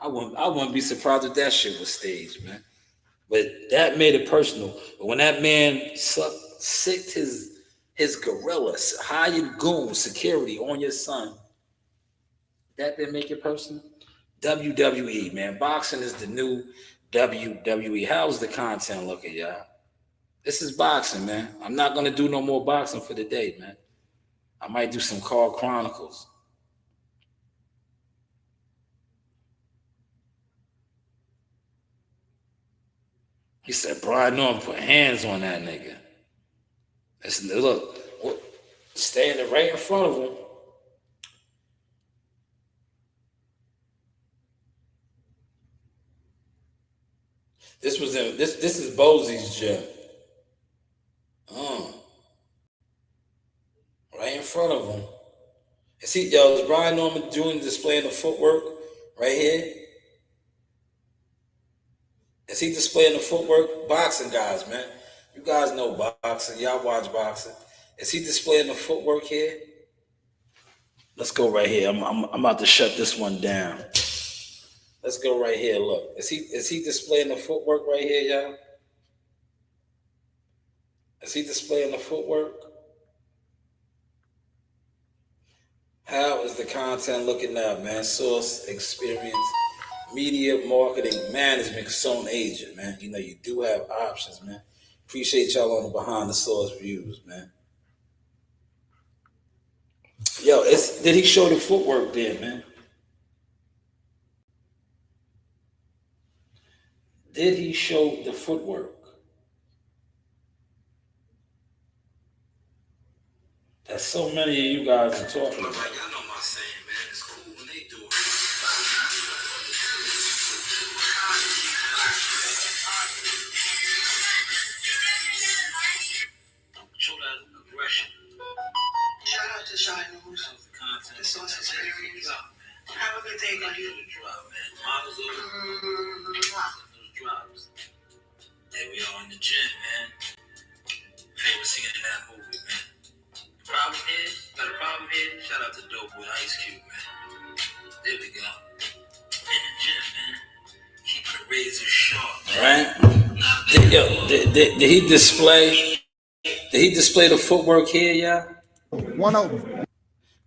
I wouldn't be surprised if that shit was staged, man. But that made it personal. But when that man sicked his gorillas, hired goon security on your son, that didn't make it personal? WWE, man. Boxing is the new WWE. How's the content looking, y'all? This is boxing, man. I'm not going to do no more boxing for the day, man. I might do some Call Chronicles. He said Brian Norman put hands on that nigga. Look, standing right in front of him. This was in this is Bosie's gym. Right in front of him. And see, is Brian Norman doing displaying the footwork right here? Is he displaying the footwork? Boxing guys, man. You guys know boxing. Y'all watch boxing. Is he displaying the footwork here? Let's go right here. I'm about to shut this one down. Let's go right here. Look. Is he displaying the footwork right here, y'all? Is he displaying the footwork? How is the content looking now, man? Source, experience, media, marketing, management, consultant, agent, man. You know, you do have options, man. Appreciate y'all on the behind the source views, man. Yo, did he show the footwork there, man? Did he show the footwork? That so many of you guys are talking about. Y'all know my saying, man. It's cool when they do it. Show that aggression. Shout out to Shanewz. The source experience. Have a good day, buddy. Drop, man. Models over. Those drops. There we are in the gym, man. Favorite scene in that movie, man. Problem here? Got a problem here? Shout out to Dope with Ice Cube, man. There we go. In the gym, man. Keeping the razor sharp, man. Right? Did he display? Did he display the footwork here, y'all? One over.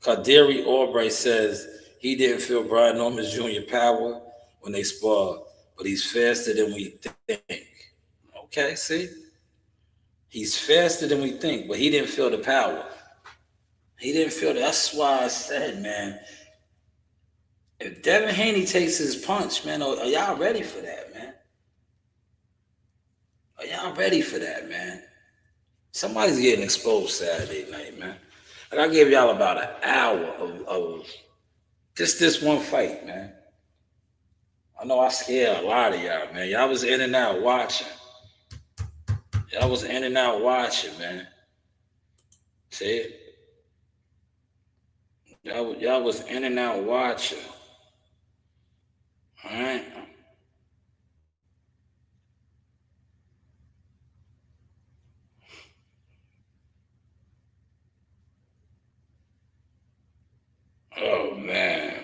Kaderi Albright says he didn't feel Brian Norman's Jr. power when they sparred, but he's faster than we think. Okay, see? He's faster than we think, but he didn't feel the power. He didn't feel that. That's why I said, man, if Devin Haney takes his punch, man, are y'all ready for that, man? Are y'all ready for that, man? Somebody's getting exposed Saturday night, man. Like I gave y'all about an hour of just this one fight, man. I know I scared a lot of y'all, man. Y'all was in and out watching. Y'all was in and out watching, man. See it? Y'all was in and out watching. All right. Oh man.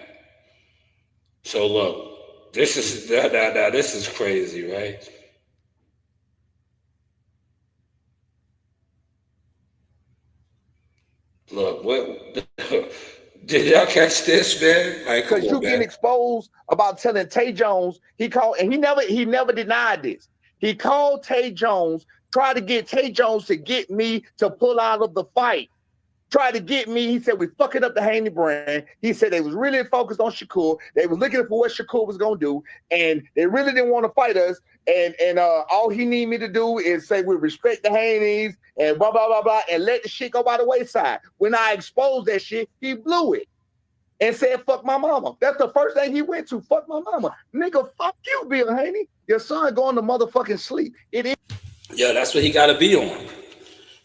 So look, this is crazy, right? Look, what did y'all catch this, man? Like, because you getting exposed about telling Tay Jones, he called, and he never denied this. He called Tay Jones, tried to get Tay Jones to get me to pull out of the fight. Tried to get me. He said we fucking up the Haney brand. He said they was really focused on Shakur. They were looking for what Shakur was gonna do, and they really didn't want to fight us. And all he need me to do is say we respect the Haneys and blah blah blah blah, and let the shit go by the wayside. When I exposed that shit, he blew it and said fuck my mama. That's the first thing he went to. Fuck my mama, nigga. Fuck you, Bill Haney. Your son going to motherfucking sleep. It is. Yeah, that's what he got to be on.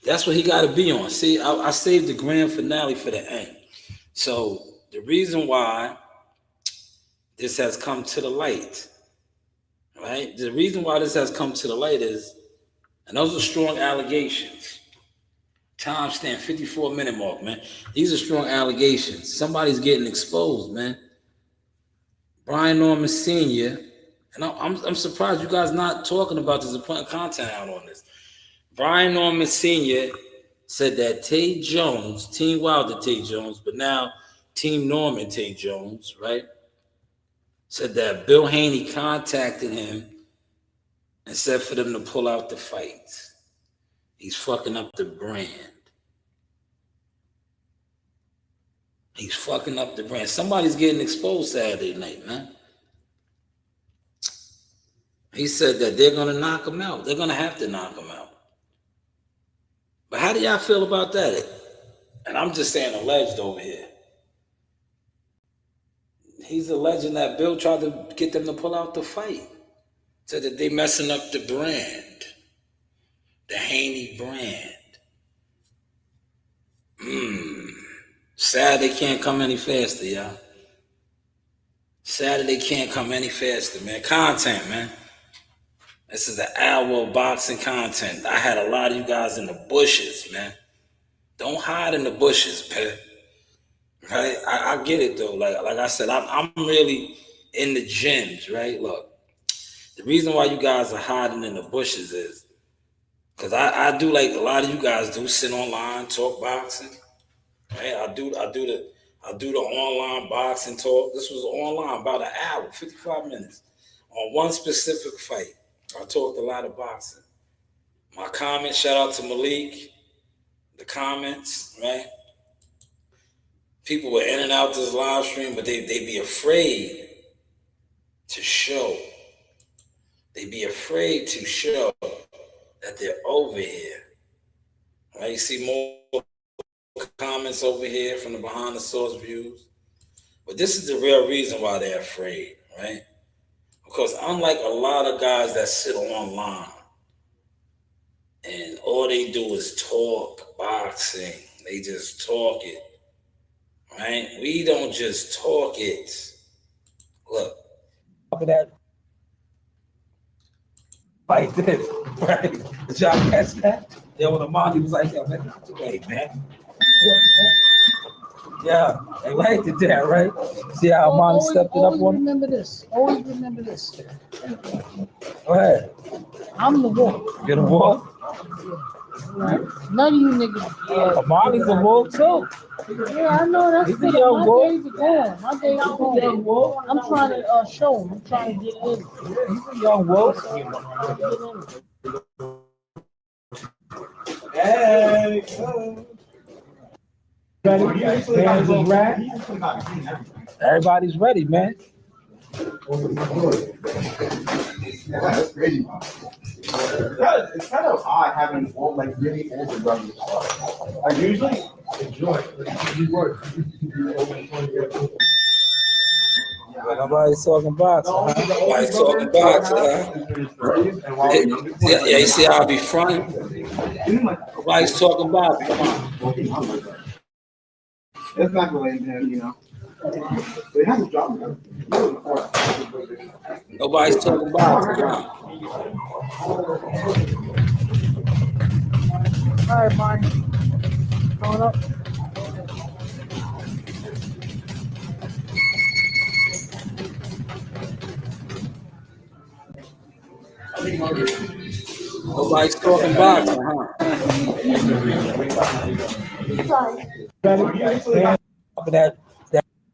That's what he got to be on. See, I saved the grand finale for the end. So the reason why this has come to the light, right? The reason why this has come to the light is, and those are strong allegations. Timestamp 54-minute mark, man. These are strong allegations. Somebody's getting exposed, man. Brian Norman Sr., and I'm surprised you guys not talking about this and putting content out on this. Brian Norman Sr. said that Tay Jones, Team Wilder Tay Jones, but now Team Norman Tay Jones, right, said that Bill Haney contacted him and said for them to pull out the fight. He's fucking up the brand. He's fucking up the brand. Somebody's getting exposed Saturday night, man. He said that they're gonna knock him out. They're gonna have to knock him out. But how do y'all feel about that? And I'm just saying alleged over here. He's alleging that Bill tried to get them to pull out the fight. Said that they messing up the brand. The Haney brand. Sad they can't come any faster, y'all. Saturday can't come any faster, man. Content, man. This is the hour of boxing content. I had a lot of you guys in the bushes, man. Don't hide in the bushes, man. Right? I get it though. Like I said, I'm really in the gyms, right? Look, the reason why you guys are hiding in the bushes is because I do like a lot of you guys do sit online, talk boxing. Right? I do the online boxing talk. This was online about an hour, 55 minutes on one specific fight. I talked a lot of boxing. My comments, shout out to Malik. The comments, right? People were in and out this live stream, but they be afraid to show. They be afraid to show that they're over here. Right? You see more comments over here from the behind the source views. But this is the real reason why they're afraid, right? Because unlike a lot of guys that sit online and all they do is talk boxing, they just talk it, right? We don't just talk it. Look. Of that like this, right? Did y'all catch that? Yeah, when Amani was like, yo, man, not today, man. Yeah, they liked it there, right? See how Amani stepped it up on him? Remember this. Always remember this. Go ahead. I'm the wolf. You're the wolf? None of you niggas. Amani's a wolf too. Yeah, I know that's He's a good. young My wolf. days are gone. My days are gone. I'm trying to show him. I'm trying to get in. He's a young wolf. Hey. Ready? Everybody's ready, man. That's crazy. It's kind of odd having all like really older brothers. I usually enjoy Nobody's talking boxing. Huh? Nobody's talking boxing, huh? Yeah, you see how I be fronting? Nobody's talking boxing. It's not related to him, you know. They have a job. Nobody's talking boxing, huh? All right, Marty. Going up. Nobody's talking boxing, huh?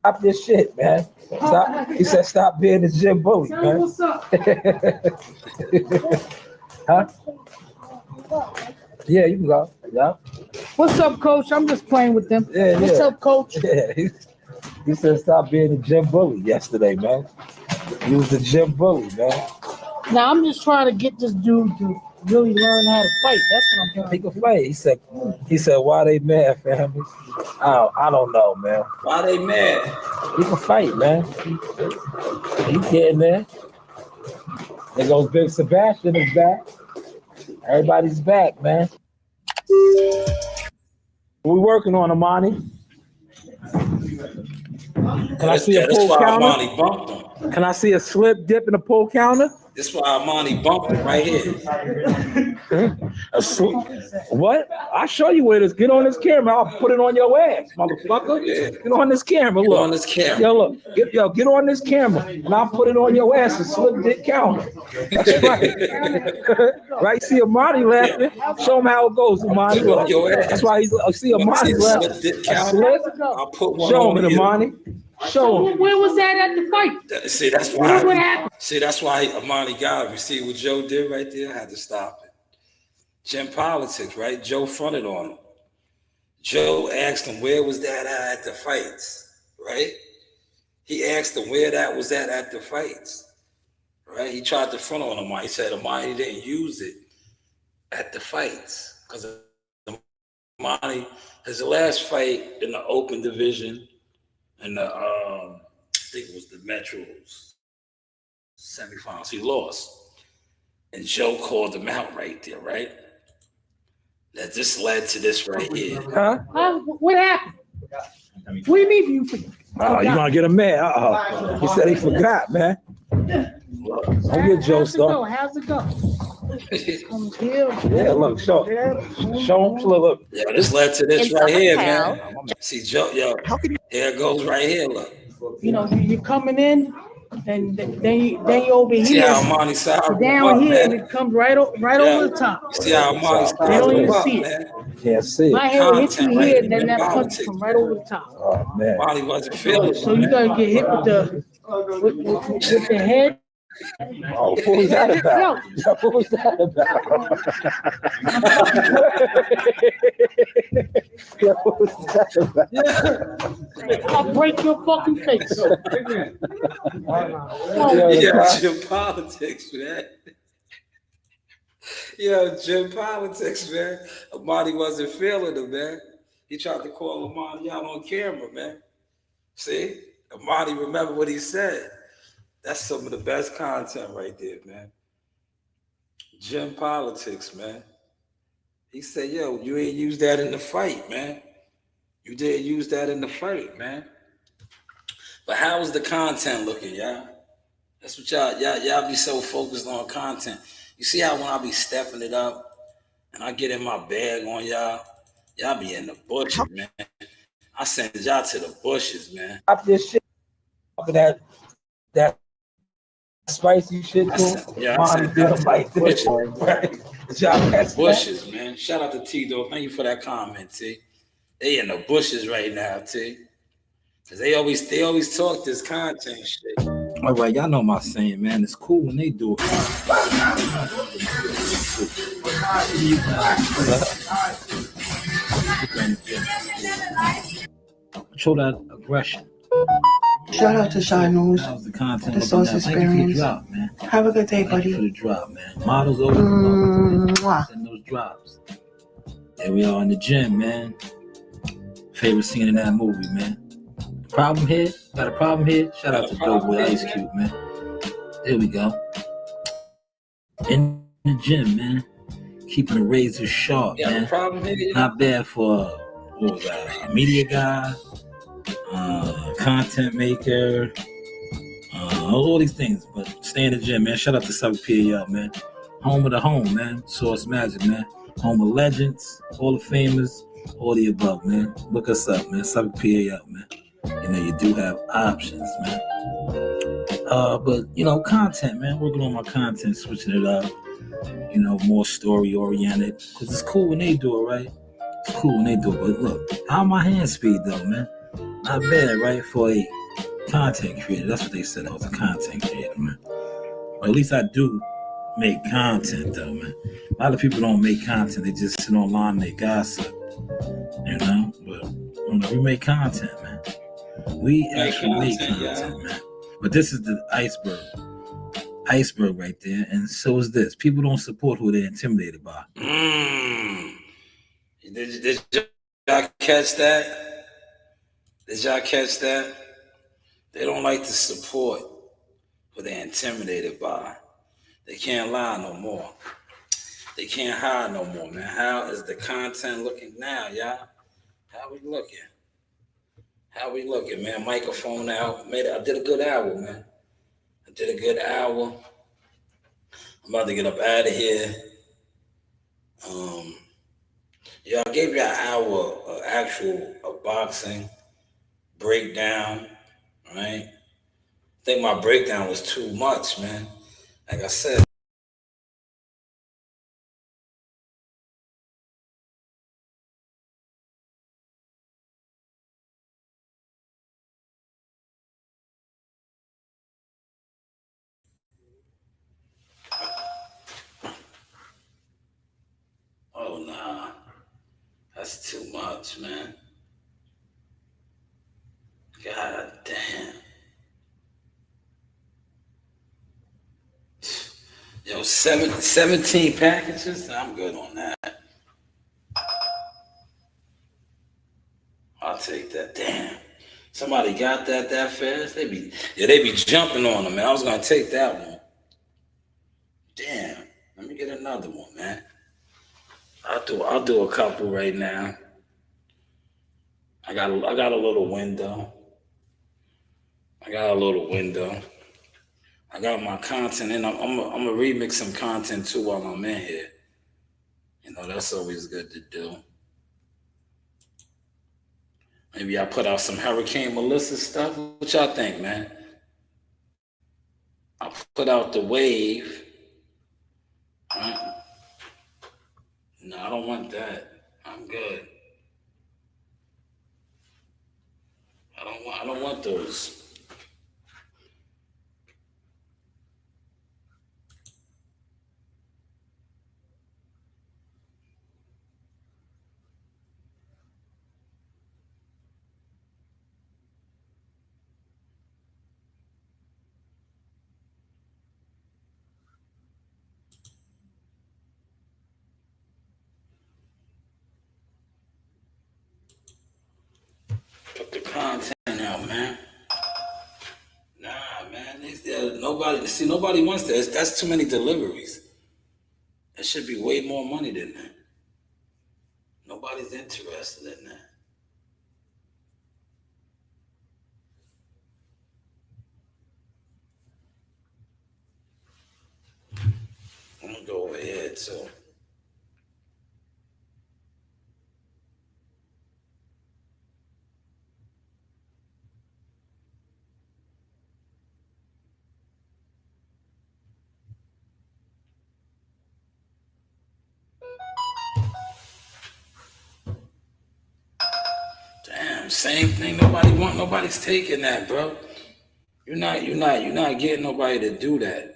Stop this shit, man. Stop. He said, stop being the gym bully, man. What's up? Huh? Yeah, you can go. Yeah. What's up, coach? I'm just playing with them. Yeah, What's yeah. up, coach? Yeah. He said, stop being the gym bully yesterday, man. He was the gym bully, man. Now I'm just trying to get this dude to really learn how to fight. That's what I'm trying He to can do. fight. He said, why they mad, family? I don't know, man. Why they mad? He can fight, man. He getting there. There goes Big Sebastian is back. Everybody's back, man. What we working on, Amani? Can I see a That's pull why counter? Armani bumped him. Can I see a slip dip in the pull counter? That's why Armani bumped him right here. What? I'll show you where it is. Get on this camera. I'll put it on your ass, motherfucker. Yeah. Get on this camera. Get Look. on this camera. Yo, look. Get on this camera, and I'll put it on your ass and slip dip counter. That's right. Right? See Amani laughing. Show him how it goes, Amani. Put it on your ass. That's why he's. See Amani See laughing. slip dip A counter? slip. I'll put one Show on him it, you. Amani. Show him. Where was that at the fight? See, that's What why. happened? See, that's why Amani got him. You see what Joe did right there? I had to stop it. Gym politics, right? Joe fronted on him. Joe asked him where was that at the fights, right? He asked him where that was at the fights, right? He tried to front on Amani. He said Amani didn't use it at the fights because Amani, his last fight in the open division in the I think it was the Metros semifinals, he lost. And Joe called him out right there, right? That this led to this right here. Huh? What happened? What do you mean you forgot? Oh, you gonna get him mad? Uh-oh. He said he forgot, man. Don't get Joe stuff. How's it go? Comes here. Yeah, look, show him. Look. Yeah, this led to this right here, man. See, Joe, yo, here it goes right here, look. You know, you're coming in, and then you over here. See how Amani side down here, and it comes right over the top. See how Amani side They don't even see man. it. Can't see My it. head will hit you Content, here, right? and then that punch Politics. come right over the top. Oh man. Amani wasn't feeling it. So you gotta get hit with the head. Oh, what was that about? Yo, what was that about? Yo, what was that about? I'll break your fucking face. Yeah, Jim Politics, man. Yeah, Jim Politics, man. Amani wasn't feeling it, man. He tried to call Amani out on camera, man. See? Amani remember what he said. That's some of the best content right there, man. Jim Politics, man. He said, yo, you ain't use that in the fight, man. You didn't use that in the fight, man. But how was the content looking, y'all? That's what y'all be so focused on content. You see how when I be stepping it up and I get in my bag on y'all be in the bushes, man. I send y'all to the bushes, man. Stop this shit. That spicy shit too. I sent y'all to like the this. Right? Bushes, man. Shout out to T-Dog. Thank you for that comment, T. They in the bushes right now, T. Cause they always talk this content shit. All right, y'all know my saying, man. It's cool when they do it. Show that aggression. Shout out to Shanewz. That was the content. The Source Experience. Drop, man. Have a good day, Thank you for buddy. the drop, man. Models always send those drops. There we are in the gym, man. Favorite scene in that movie, man. Problem here? Got a problem here? Shout out to Doughboy Ice Cube, man. There we go. In the gym, man. Keeping the razor sharp, man. Problem here? Not bad for a media guy, content maker, all these things. But stay in the gym, man. Shout out to Suffolk PAL, man. Home of the home, man. Source Magic, man. Home of legends, Hall of Famers, all the above, man. Look us up, man. Suffolk PAL, man. You know, you do have options, man. But, you know, content, man. Working on my content, switching it up. You know, more story-oriented. Because it's cool when they do it, right? It's cool when they do it. But look, how my hand speed, though, man? Not bad, right? For a content creator. That's what they said. I was a content creator, man. But at least I do make content, though, man. A lot of people don't make content. They just sit online and they gossip. You know? But, you know, we make content, man. We actually make content, man. But this is the iceberg right there, and so is this. People don't support who they're intimidated by. Did y'all catch that? Did y'all catch that? They don't like to support who they're intimidated by. They can't lie no more. They can't hide no more, man. How is the content looking now, y'all? How we looking? How we looking, man? Microphone out. I did a good hour, man. I did a good hour. I'm about to get up out of here. Yeah, I gave you an hour of actual boxing breakdown, right? I think my breakdown was too much, man. Like I said. Oh, nah. That's too much, man. God damn. Yo, 17 packages? I'm good on that. I'll take that. Damn. Somebody got that fast? They be jumping on them, man. I was gonna take that one. Damn. Let me get another one, man. I'll do a couple right now. I got a little window. I got my content in. I'm gonna remix some content too while I'm in here. You know, that's always good to do. Maybe I put out some Hurricane Melissa stuff. What y'all think, man? I put out the wave. No, I don't want that. I'm good. I don't want those. Put the content out, man. Nah, man. Nobody wants that. That's too many deliveries. That should be way more money than that. Nobody's interested in that. I'm gonna go over here too. Damn, same thing. Nobody's taking that, bro. You're not getting nobody to do that.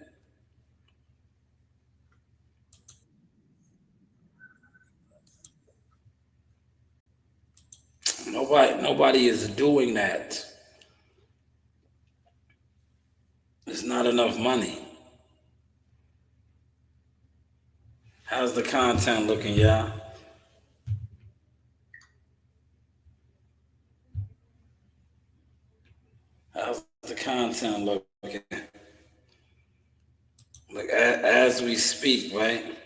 Nobody is doing that. It's not enough money. How's the content looking, y'all? How's the content looking? Like as we speak, right?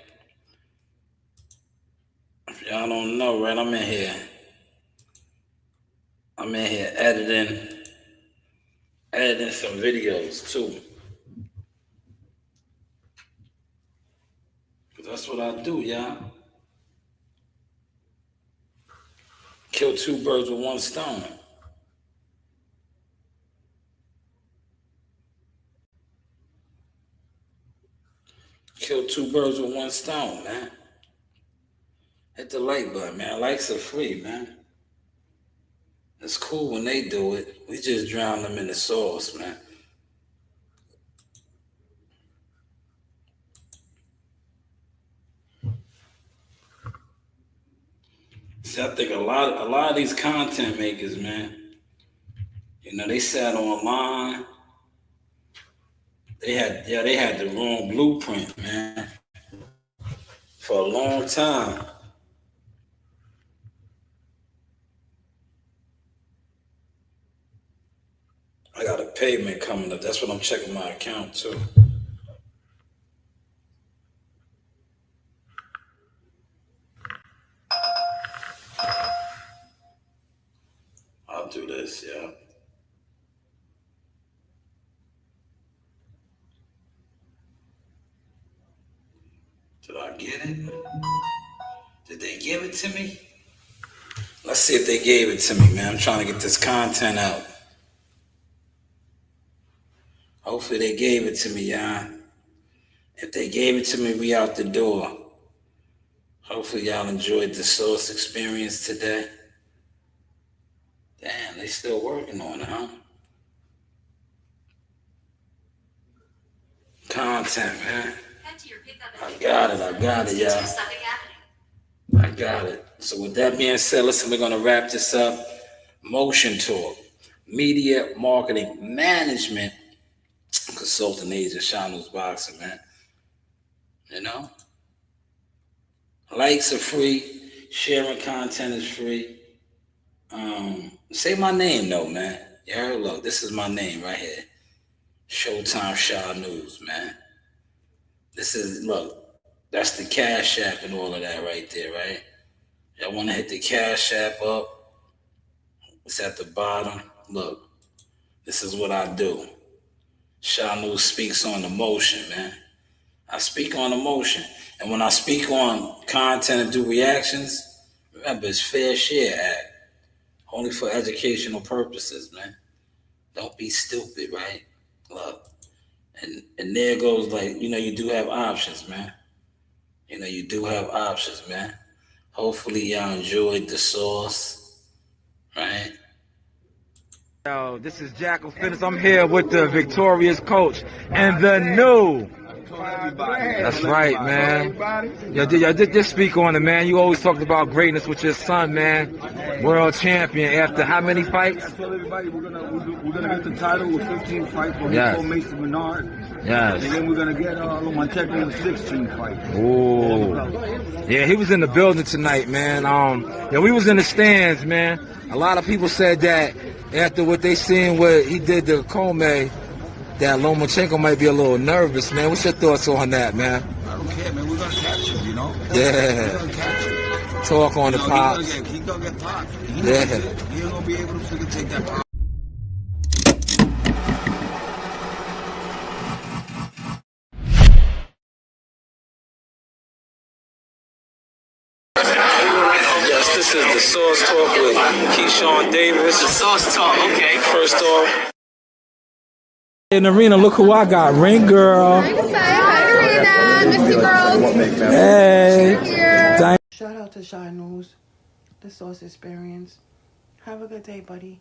If y'all don't know, right? I'm in here editing some videos too. That's what I do, y'all. Kill two birds with one stone. Kill two birds with one stone, man. Hit the like button, man. Likes are free, man. It's cool when they do it. We just drown them in the sauce, man. See, I think a lot of these content makers, man, you know, they sat online. They had the wrong blueprint, man, for a long time. I got a payment coming up. That's what I'm checking my account too. I'll do this, yeah. Did I get it? Did they give it to me? Let's see if they gave it to me, man. I'm trying to get this content out. Hopefully they gave it to me, y'all. If they gave it to me, we out the door. Hopefully y'all enjoyed the source experience today. Damn, they still working on it, huh? Content, man. I got it, y'all. I got it. So with that being said, listen, we're gonna wrap this up. Motion Talk, media marketing management consulting agent, Shanewz boxing, man. You know? Likes are free. Sharing content is free. Say my name though, man. You heard? Look, this is my name right here. Showtime Shanewz, man. This is, look, that's the Cash App and all of that right there, right? Y'all want to hit the Cash App up? It's at the bottom. Look, this is what I do. Shanewz speaks on emotion, man. I speak on emotion. And when I speak on content and do reactions, remember, it's Fair Share Act. Only for educational purposes, man. Don't be stupid, right? Look. And there goes, like, you know, you do have options, man. You know, you do have options, man. Hopefully y'all enjoyed the sauce, right? Yo, this is Jackal Fitness. I'm here with the victorious coach and the new. That's right, man. Yo, just speak on it, man. You always talked about greatness with your son, man. World champion after how many fights? I told everybody we're gonna get the title with 15 fights. We're Yes. gonna Mason Bernard. Yes. And then we're gonna get Lomachenko with 16 fights. Ooh. Yeah, he was in the building tonight, man. Yeah, we was in the stands, man. A lot of people said that after what they seen what he did to Comey, that Lomachenko might be a little nervous, man. What's your thoughts on that, man? I don't care, man. We're gonna catch him, you know? Yeah. We're gonna catch him. Talk on the pops. He's gonna get popped. Yeah. He ain't gonna be able to take that pop. Yes, this is the Sauce Talk with Keyshawn Davis. The Sauce Talk, okay. First off, in the arena, look who I got. Ring girl. Hi, Arena. Miss you, girls. Hey. Here. Shout out to Shanewz, the Sauce Experience. Have a good day, buddy.